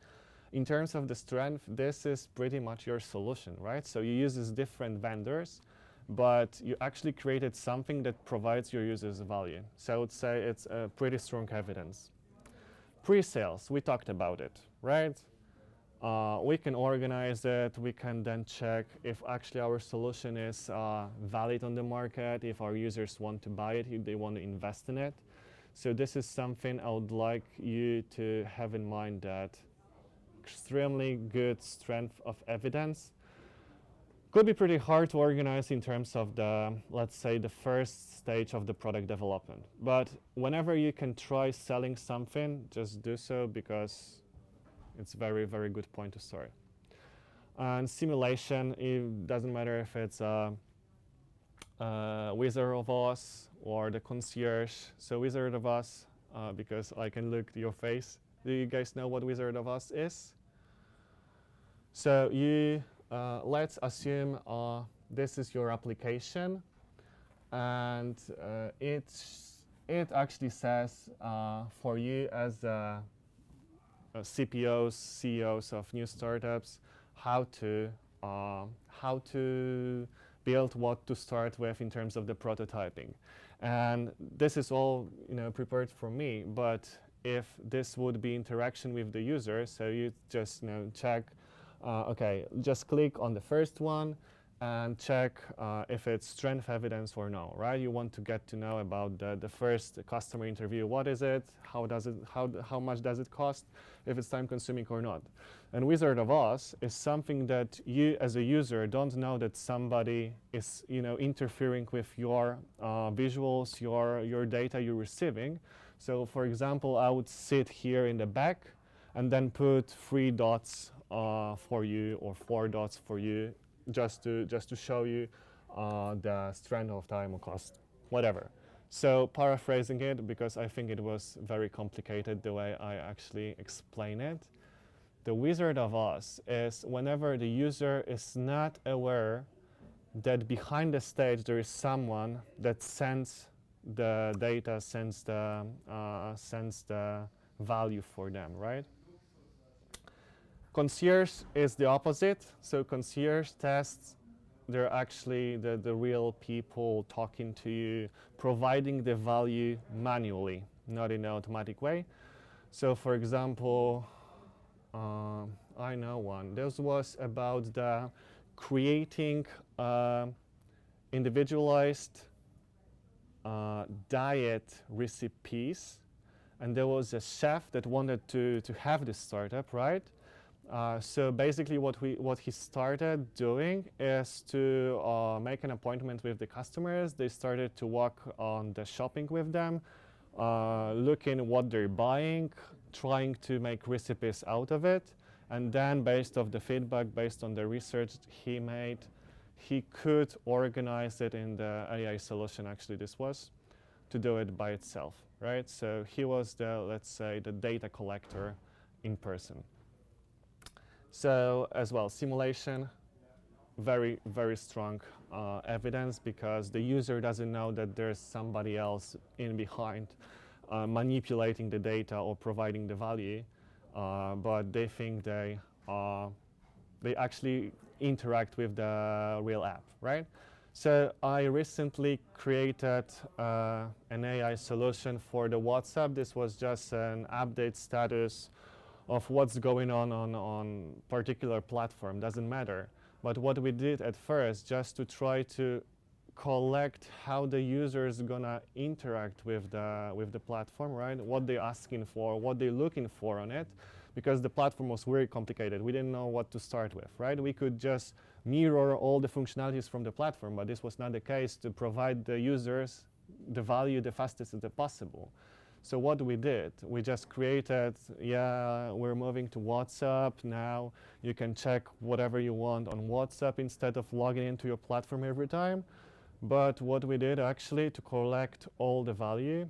In terms of the strength, this is pretty much your solution, right? So you use these different vendors, but you actually created something that provides your users value. So I would say it's a pretty strong evidence. Pre-sales, we talked about it, right? We can organize it, we can then check if actually our solution is valid on the market, if our users want to buy it, if they want to invest in it. So this is something I would like you to have in mind, that extremely good strength of evidence could be pretty hard to organize in terms of the, let's say, the first stage of the product development. But whenever you can try selling something, just do so, because it's very, very good point to start. And simulation, it doesn't matter if it's Wizard of Oz or the concierge. So Wizard of Oz, because I can look at your face. Do you guys know what Wizard of Oz is? So you, let's assume this is your application, and it actually says for you as CPOs, CEOs of new startups, how to build, what to start with in terms of the prototyping. And this is all, you know, prepared for me, but if this would be interaction with the user, so you just, you know, check, okay, just click on the first one and check if it's strength evidence or no, right? You want to get to know about the first customer interview. What is it? How does it? How much does it cost? If it's time consuming or not. And Wizard of Oz is something that you as a user don't know that somebody is, you know, interfering with your visuals, your data you're receiving. So for example, I would sit here in the back and then put 3 dots for you, or 4 dots for you, just to show you the strength of time or cost, whatever. So paraphrasing it, because I think it was very complicated the way I actually explain it. The Wizard of Oz is whenever the user is not aware that behind the stage there is someone that sends the data, sends the value for them, right? Concierge is the opposite. So concierge tests, they're actually the real people talking to you, providing the value manually, not in an automatic way. So for example, I know one. This was about the creating individualized diet recipes, and there was a chef that wanted to have this startup, right? So basically what he started doing is to make an appointment with the customers. They started to walk on the shopping with them, looking what they're buying, trying to make recipes out of it, and then based on the feedback, based on the research he made, he could organize it in the AI solution, actually this was, to do it by itself, right? So he was the, let's say, the data collector in person. So as well, simulation, very, very strong evidence, because the user doesn't know that there's somebody else in behind manipulating the data or providing the value, but they think they actually interact with the real app, right? So I recently created an AI solution for the WhatsApp. This was just an update status of what's going on particular platform, doesn't matter. But what we did at first, just to try to collect how the user is gonna interact with the platform, right? What they're asking for, what they're looking for on it, because the platform was very complicated. We didn't know what to start with, right? We could just mirror all the functionalities from the platform, but this was not the case to provide the users the value the fastest as possible. So what we did, we just created, we're moving to WhatsApp now. You can check whatever you want on WhatsApp instead of logging into your platform every time. But what we did actually to collect all the value,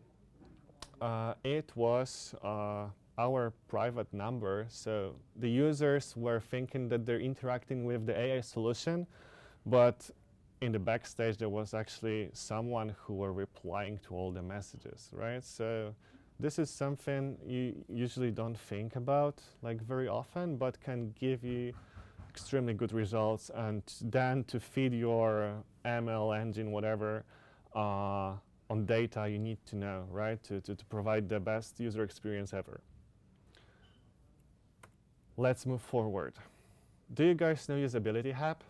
it was our private number. So the users were thinking that they're interacting with the AI solution, but in the backstage there was actually someone who were replying to all the messages, right? So this is something you usually don't think about like very often, but can give you extremely good results, and then to feed your ML engine, whatever, on data you need to know, right? To provide the best user experience ever. Let's move forward. Do you guys know Usability Hub?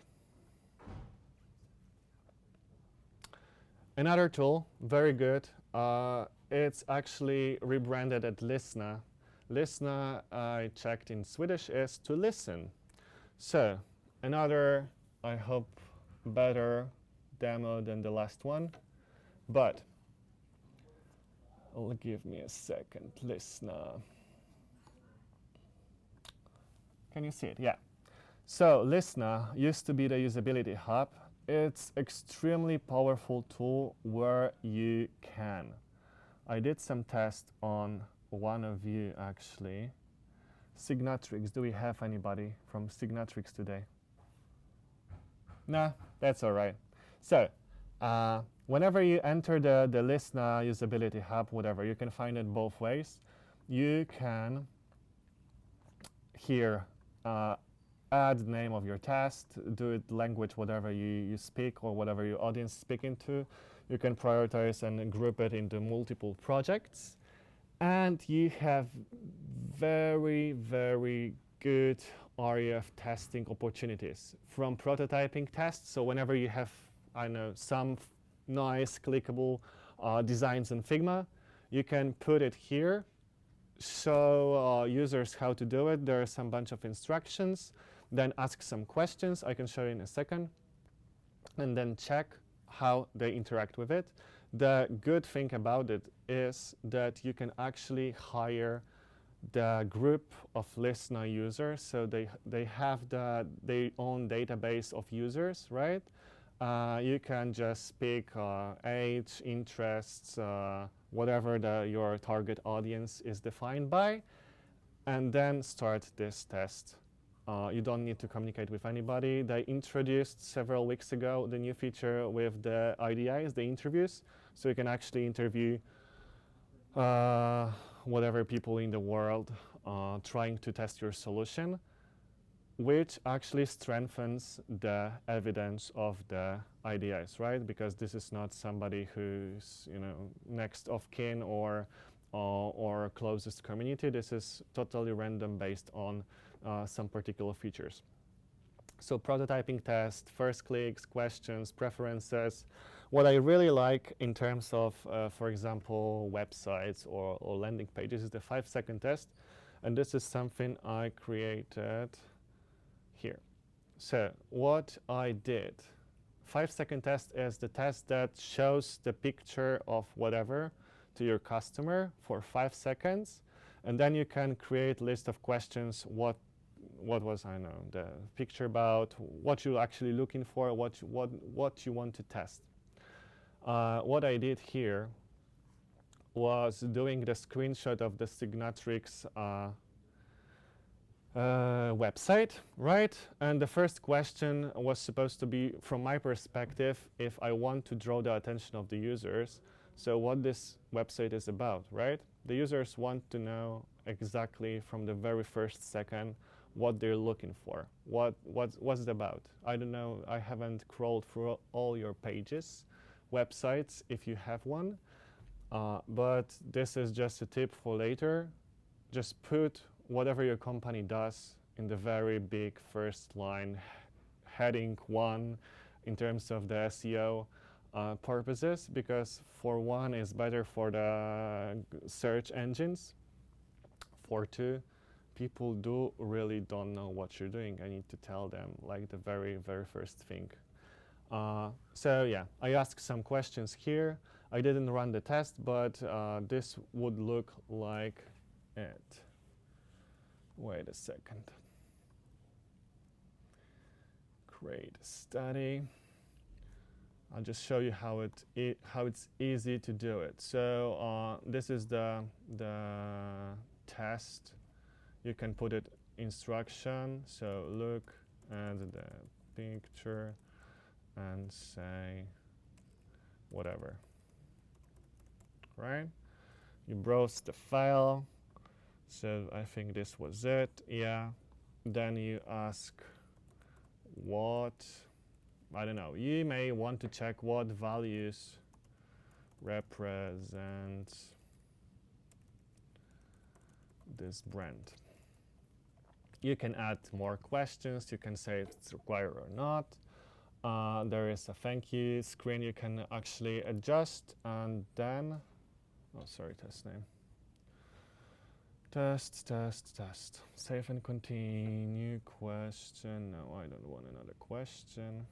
Another tool, very good. It's actually rebranded at Lyssna. Lyssna, I checked in Swedish, is to listen. So, another, I hope, better demo than the last one. But, give me a second, Lyssna. Can you see it? Yeah. So, Lyssna used to be the usability hub. It's extremely powerful tool where you can. I did some tests on one of you actually. Signatrix, do we have anybody from Signatrix today? No, that's all right. So, whenever you enter the Lyssna usability hub, whatever, you can find it both ways. You can here add the name of your test, do it language, whatever you speak or whatever your audience is speaking to. You can prioritize and group it into multiple projects. And you have very, very good area of testing opportunities from prototyping tests. So whenever you have, I know, some nice clickable designs in Figma, you can put it here, show users how to do it. There are some bunch of instructions, then ask some questions. I can show you in a second, and then check how they interact with it. The good thing about it is that you can actually hire the group of Lyssna users, so they have their own database of users, right? You can just pick age, interests, whatever your target audience is defined by, and then start this test. You don't need to communicate with anybody. They introduced several weeks ago the new feature with the IDIs, the interviews, so you can actually interview whatever people in the world trying to test your solution, which actually strengthens the evidence of the IDIs, right? Because this is not somebody who's, you know, next of kin or closest community. This is totally random based on some particular features. So prototyping test, first clicks, questions, preferences. What I really like in terms of, for example, websites or landing pages is the 5-second test. And this is something I created here. So what I did, 5-second test is the test that shows the picture of whatever to your customer for 5 seconds. And then you can create list of questions. What was, I know, the picture about, what you're actually looking for, what you want to test. What I did here was doing the screenshot of the Signatrix website, right? And the first question was supposed to be, from my perspective, if I want to draw the attention of the users, so what this website is about, right? The users want to know exactly from the very first second what they're looking for, what's it about. I don't know, I haven't crawled through all your pages, websites, if you have one, but this is just a tip for later. Just put whatever your company does in the very big first line, heading 1 in terms of the SEO purposes, because for 1 is better for the search engines. For 2, people really don't know what you're doing. I need to tell them like the very first thing. So yeah, I asked some questions here. I didn't run the test, but this would look like it. Wait a second. Create a study. I'll just show you how it's easy to do it. So this is the test. You can put it instruction. So look at the picture and say whatever, right? You browse the file. So I think this was it, yeah. Then you ask what, I don't know, you may want to check what values represent this brand. You can add more questions, you can say if it's required or not. There is a thank you screen you can actually adjust, and then, oh sorry, test name. Test. Save and continue. Question. No, I don't want another question.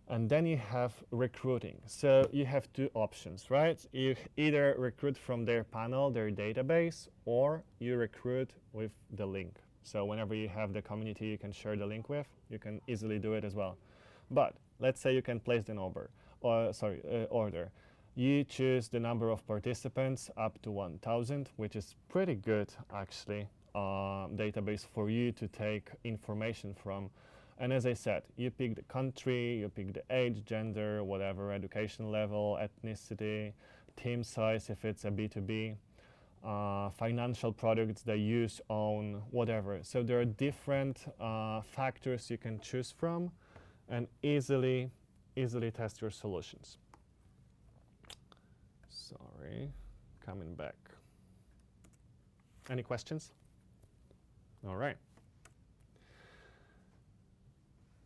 And then you have recruiting. So you have 2 options, right? You either recruit from their panel, their database, or you recruit with the link. So whenever you have the community you can share the link with, you can easily do it as well. But let's say you can place an order. You choose the number of participants up to 1,000, which is pretty good actually, database for you to take information from. And as I said, you pick the country, you pick the age, gender, whatever, education level, ethnicity, team size if it's a B2B, financial products they use, own, whatever. So there are different factors you can choose from and easily test your solutions. Sorry, coming back. Any questions? All right.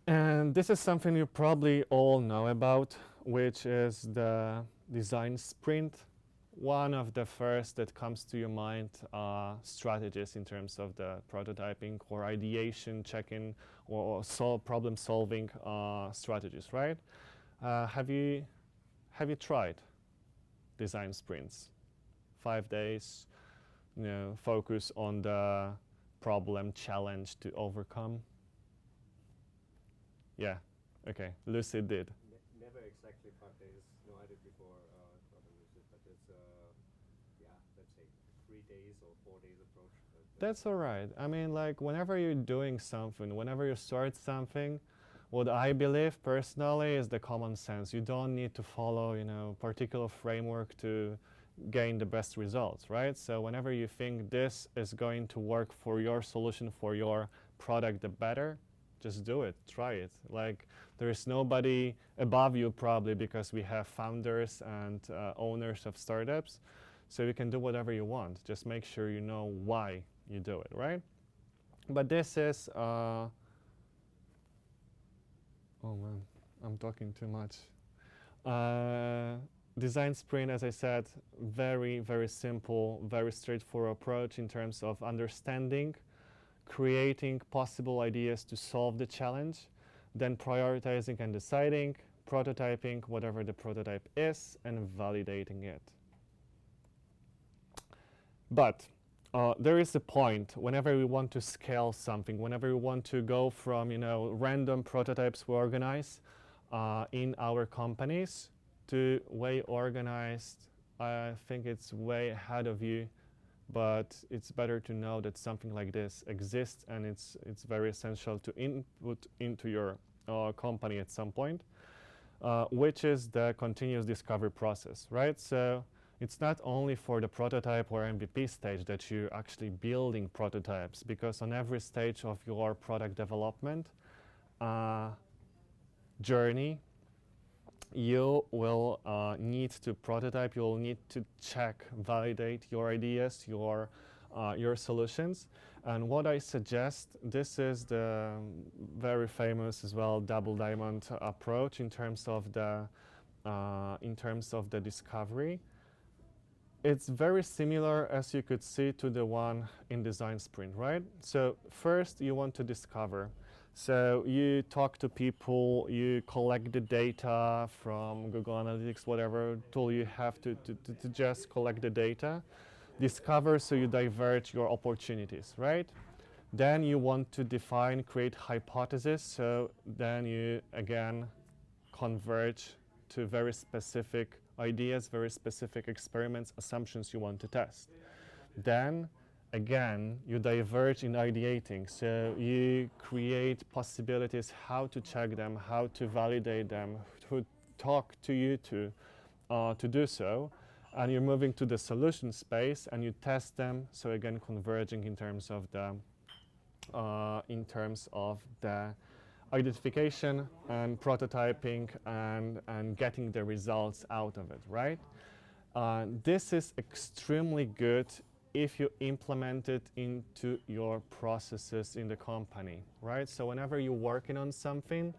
And this is something you probably all know about, which is the design sprint. One of the first that comes to your mind strategies in terms of the prototyping or ideation, checking, or problem solving strategies, right? Have you tried design sprints? 5 days, focus on the problem, challenge to overcome. Yeah, Okay, Lucid did. Never exactly 5 days. No, I did before Robin Lucid, but it's yeah, let's say 3 days or 4 days approach. That's all right. I mean, like, whenever you're doing something, whenever you start something, what I believe personally is the common sense. You don't need to follow, you know, particular framework to gain the best results, right? So whenever you think this is going to work for your solution, for your product, the better, just do it, try it. Like, there is nobody above you probably, because we have founders and owners of startups. So you can do whatever you want. Just make sure you know why you do it, right? But this is, oh man, I'm talking too much. Design sprint, as I said, very, very simple, very straightforward approach in terms of understanding, creating possible ideas to solve the challenge, then prioritizing and deciding, prototyping whatever the prototype is, and validating it. But there is a point whenever we want to scale something, whenever we want to go from, you know, random prototypes we organize in our companies to way organized. I think it's way ahead of you, but it's better to know that something like this exists, and it's very essential to input into your company at some point, which is the continuous discovery process, right? So it's not only for the prototype or MVP stage that you're actually building prototypes, because on every stage of your product development journey, you will need to prototype, you'll need to check, validate your ideas, your solutions. And what I suggest, this is the very famous as well double diamond approach in terms of the discovery. It's very similar, as you could see, to the one in design sprint, right? So first you want to discover. So you talk to people, you collect the data from Google Analytics, whatever tool you have to just collect the data. Discover, so you diverge your opportunities, right? Then you want to define, create hypothesis, so then you again converge to very specific ideas, very specific experiments, assumptions you want to test. Then again, you diverge in ideating, so you create possibilities how to check them, how to validate them, who talk to you to do so, and you're moving to the solution space and you test them. So again, converging in terms of the identification and prototyping and getting the results out of it, right? This is extremely good if you implement it into your processes in the company, right? So whenever you're working on something,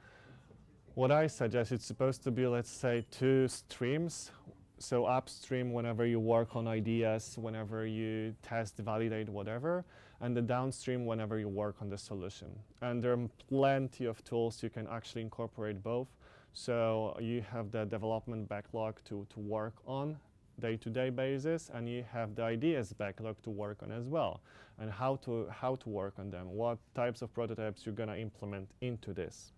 what I suggest, it's supposed to be, let's say, 2 streams. So upstream, whenever you work on ideas, whenever you test, validate, whatever, and the downstream, whenever you work on the solution. And there are plenty of tools you can actually incorporate both. So you have the development backlog to work on day-to-day basis, and you have the ideas backlog to work on as well, and how to work on them, what types of prototypes you're gonna implement into this.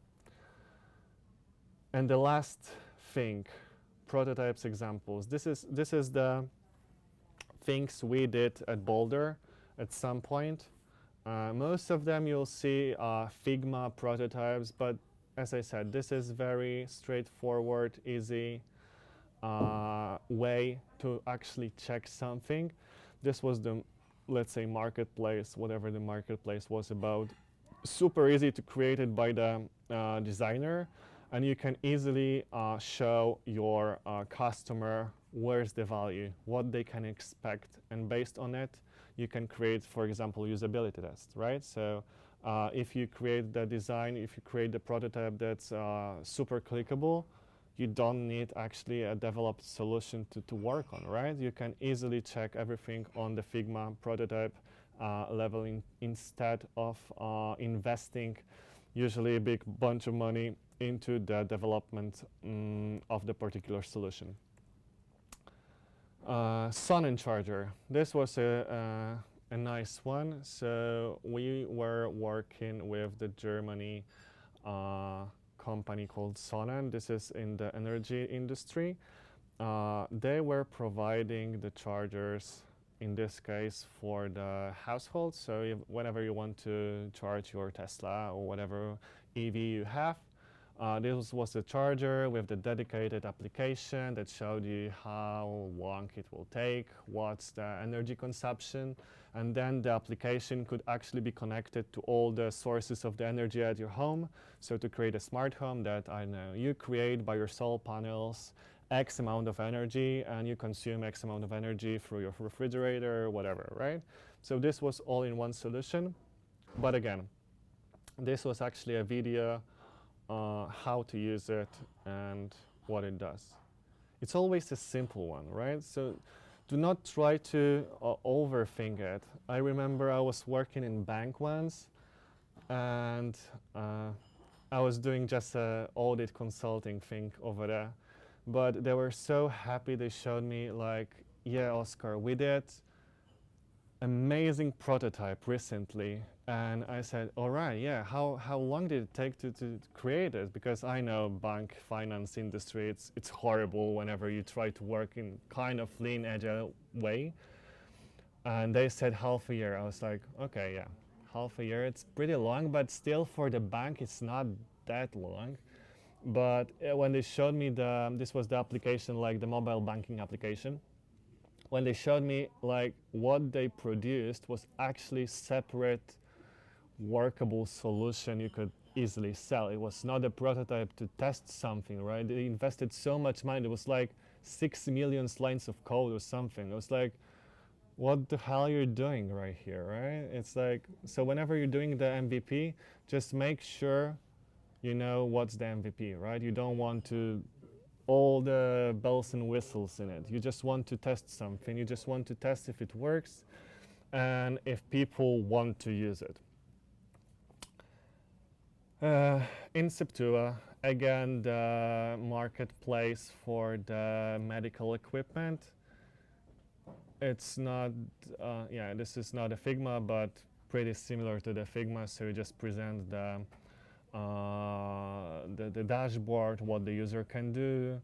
And the last thing, prototypes examples. This is the things we did at Boldare at some point. Most of them you'll see Figma prototypes, but as I said, this is very straightforward, easy way to actually check something. This was the, let's say, marketplace, whatever the marketplace was about. Super easy to create it by the designer, and you can easily show your customer where's the value, what they can expect, and based on it, you can create, for example, usability tests, right? So if you create the design, if you create the prototype that's super clickable, you don't need actually a developed solution to work on, right? You can easily check everything on the Figma prototype level instead of investing usually a big bunch of money into the development of the particular solution. Sun and charger. This was a nice one. So we were working with the Germany company called Sonnen. This is in the energy industry. They were providing the chargers, in this case, for the household. So whenever you want to charge your Tesla or whatever EV you have, this was a charger with the dedicated application that showed you how long it will take, what's the energy consumption, and then the application could actually be connected to all the sources of the energy at your home. So to create a smart home that, I know, you create by your solar panels X amount of energy and you consume X amount of energy through your refrigerator or whatever, right? So this was all in one solution. But again, this was actually a video how to use it and what it does. It's always a simple one, right? So do not try to overthink it. I remember I was working in bank once, and I was doing just a audit consulting thing over there. But they were so happy. They showed me like, yeah, Oskar, we did amazing prototype recently. And I said, all right, yeah, how long did it take to create it? Because I know bank finance industry, it's horrible whenever you try to work in kind of lean agile way. And they said half a year. I was like, okay, yeah, half a year, it's pretty long, but still for the bank, it's not that long. But when they showed me this was the application, like the mobile banking application, when they showed me like what they produced was actually separate workable solution you could easily sell. It was not a prototype to test something, right? They invested so much money. It was like 6 million lines of code or something. It was like, what the hell you're doing right here, right? It's like, so whenever you're doing the MVP, just make sure you know what's the MVP, right? You don't want to all the bells and whistles in it. You just want to test something. You just want to test if it works and if people want to use it. In Septua, again, the marketplace for the medical equipment. It's not, yeah, this is not a Figma, but pretty similar to the Figma. So you just present the dashboard, what the user can do.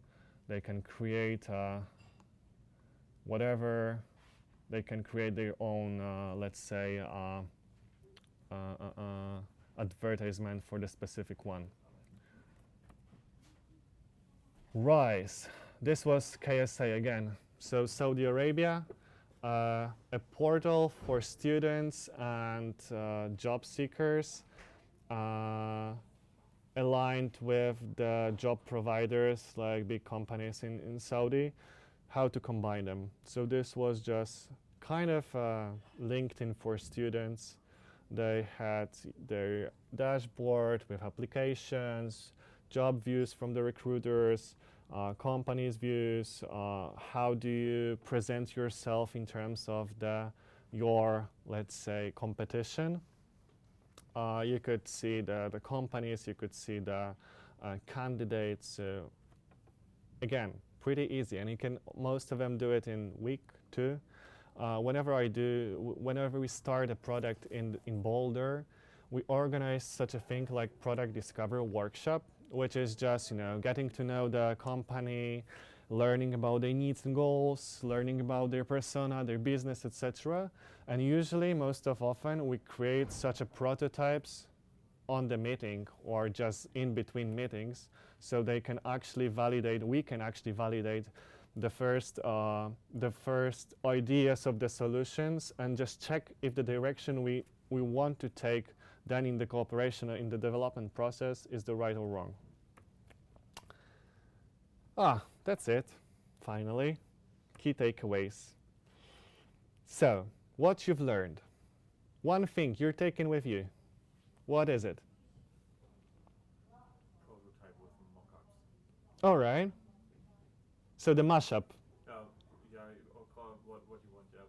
They can create whatever. They can create their own, let's say, advertisement for the specific one. Rise. This was KSA again. So Saudi Arabia, a portal for students and job seekers, aligned with the job providers like big companies in Saudi, how to combine them. So this was just kind of LinkedIn for students. They had their dashboard with applications, job views from the recruiters, companies' views, how do you present yourself in terms of your, let's say, competition. You could see the companies, you could see the candidates. Again, pretty easy, and you can most of them do it in week 2. Whenever we start a product in Boldare, we organize such a thing like product discovery workshop, which is just, getting to know the company, learning about their needs and goals, learning about their persona, their business, etc. And usually, most of often, we create such a prototypes on the meeting or just in between meetings, so they can actually validate. We can actually validate the first ideas of the solutions and just check if the direction we want to take then in the cooperation or in the development process is the right or wrong. That's it, finally. Key takeaways. So, what you've learned. One thing you're taking with you. What is it? Prototype with mockups. All right. So the mashup. Yeah, or call it what you want. Yeah.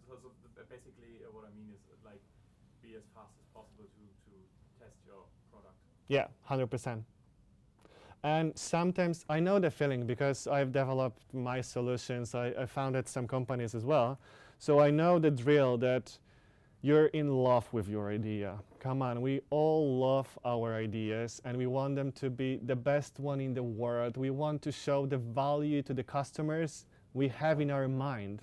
So basically, what I mean is like be as fast as possible to test your product. Yeah, 100%. And sometimes I know the feeling because I've developed my solutions. I founded some companies as well. So I know the drill that you're in love with your idea. Come on, we all love our ideas and we want them to be the best one in the world. We want to show the value to the customers we have in our mind.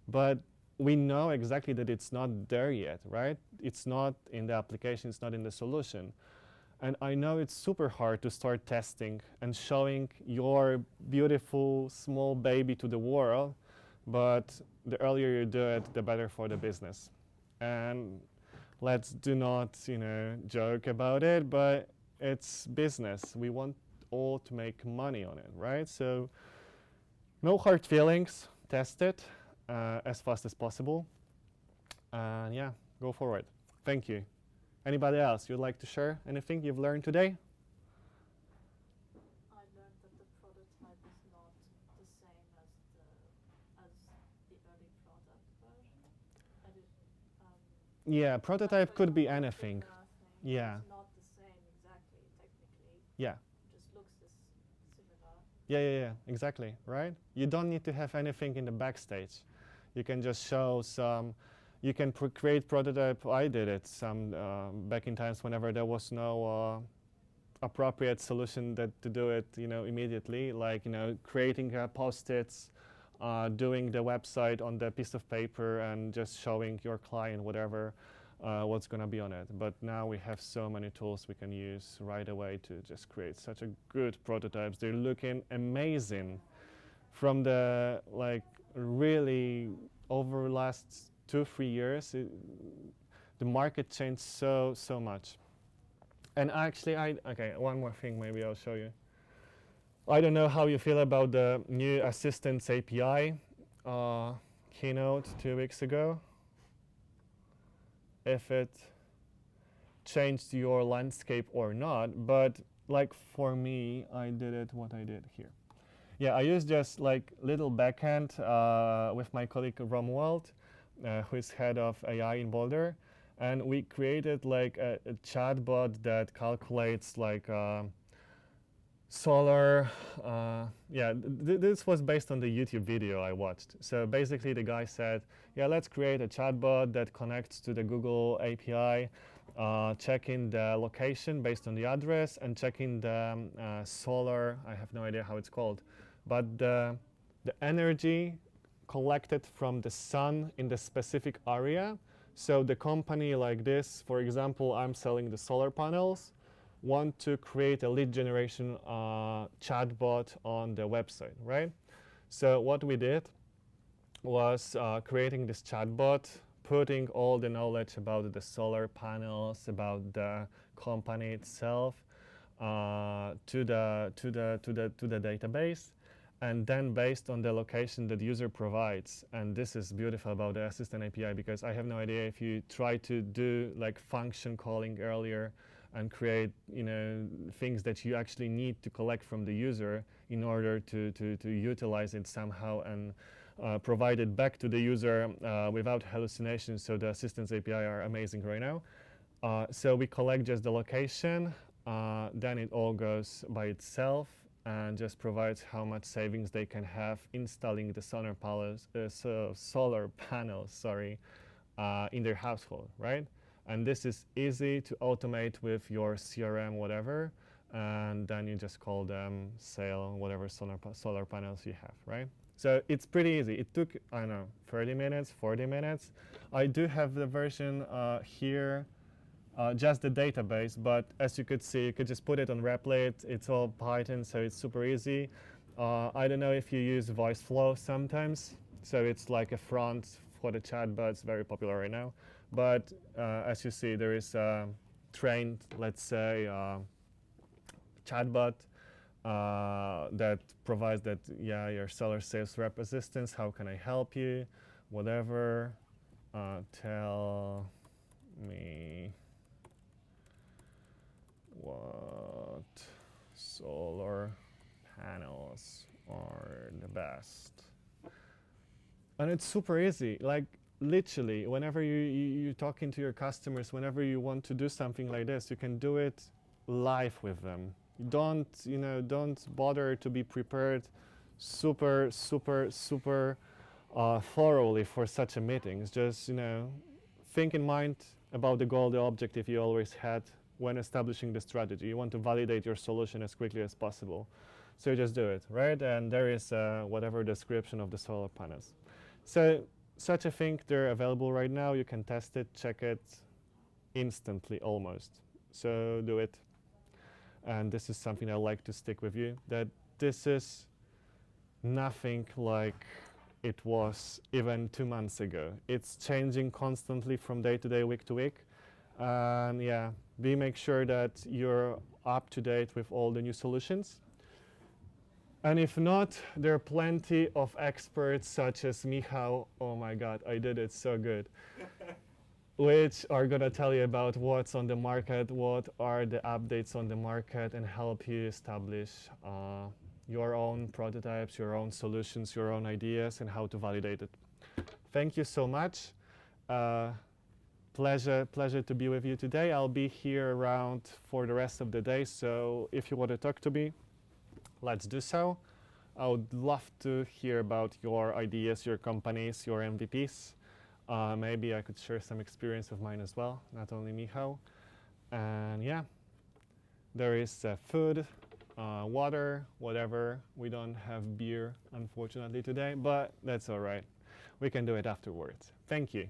But we know exactly that it's not there yet, right? It's not in the application, it's not in the solution. And I know it's super hard to start testing and showing your beautiful small baby to the world, but the earlier you do it, the better for the business. And let's do not, joke about it, but it's business. We want all to make money on it, right? So no hard feelings, test it as fast as possible. And yeah, go forward. Thank you. Anybody else you'd like to share anything you've learned today? I learned that the prototype is not the same as the early product version. Yeah, prototype could be anything. Yeah. It's not the same exactly, technically. Yeah. Just looks similar. Yeah, exactly, right? You don't need to have anything in the backstage. You can just show some, you can create prototype. I did it some back in times whenever there was no appropriate solution to do it, immediately, like, creating post-its, doing the website on the piece of paper and just showing your client whatever what's going to be on it. But now we have so many tools we can use right away to just create such a good prototypes. They're looking amazing from the, like, really over the last 2-3 years. The market changed so much. And actually, okay, one more thing maybe I'll show you. I don't know how you feel about the new Assistants API keynote 2 weeks ago. If it changed your landscape or not, but like for me, I did it what I did here. Yeah, I used just like little backend with my colleague Romuald, who is head of AI in Boldare, and we created like a chatbot that calculates like solar. This was based on the YouTube video I watched. So basically the guy said, yeah, let's create a chatbot that connects to the Google API, checking the location based on the address and checking the solar, I have no idea how it's called, but the energy collected from the sun in the specific area. So the company like this, for example, I'm selling the solar panels, want to create a lead generation chatbot on the website, right? So what we did was creating this chatbot, putting all the knowledge about the solar panels, about the company itself to the database, and then based on the location that the user provides. And this is beautiful about the Assistant API, because I have no idea if you try to do like function calling earlier and create things that you actually need to collect from the user in order to utilize it somehow and provide it back to the user without hallucinations. So the Assistants API are amazing right now. So we collect just the location, then it all goes by itself and just provides how much savings they can have installing the solar panels in their household, right? And this is easy to automate with your CRM, whatever, and then you just call them, sell whatever solar panels you have, right? So it's pretty easy. It took, I don't know, 30 minutes, 40 minutes. I do have the version here, just the database, but as you could see, you could just put it on Replit. It's all Python, so it's super easy. I don't know if you use voice flow sometimes, so it's like a front for the chat, but it's very popular right now. But as you see, there is a trained, let's say, chatbot that provides that, yeah, your seller sales rep assistance, how can I help you, whatever, tell me what solar panels are the best. And it's super easy, like literally, whenever you're talking to your customers, whenever you want to do something like this, you can do it live with them. Don't bother to be prepared super thoroughly for such a meeting. It's just, think in mind about the goal, the objective you always had when establishing the strategy. You want to validate your solution as quickly as possible. So you just do it, right? And there is whatever description of the solar panels. So such a thing, they're available right now. You can test it, check it instantly almost. So do it. And this is something I like to stick with you, that this is nothing like it was even 2 months ago. It's changing constantly from day to day, week to week. And yeah, make sure that you're up to date with all the new solutions. And if not, there are plenty of experts such as Michał, oh my God, I did it so good, which are gonna tell you about what's on the market, what are the updates on the market, and help you establish your own prototypes, your own solutions, your own ideas, and how to validate it. Thank you so much. Pleasure to be with you today. I'll be here around for the rest of the day, so if you want to talk to me, let's do so. I would love to hear about your ideas, your companies, your MVPs. Maybe I could share some experience of mine as well, not only Michał. And yeah, there is food, water, whatever. We don't have beer, unfortunately, today, but that's all right. We can do it afterwards. Thank you.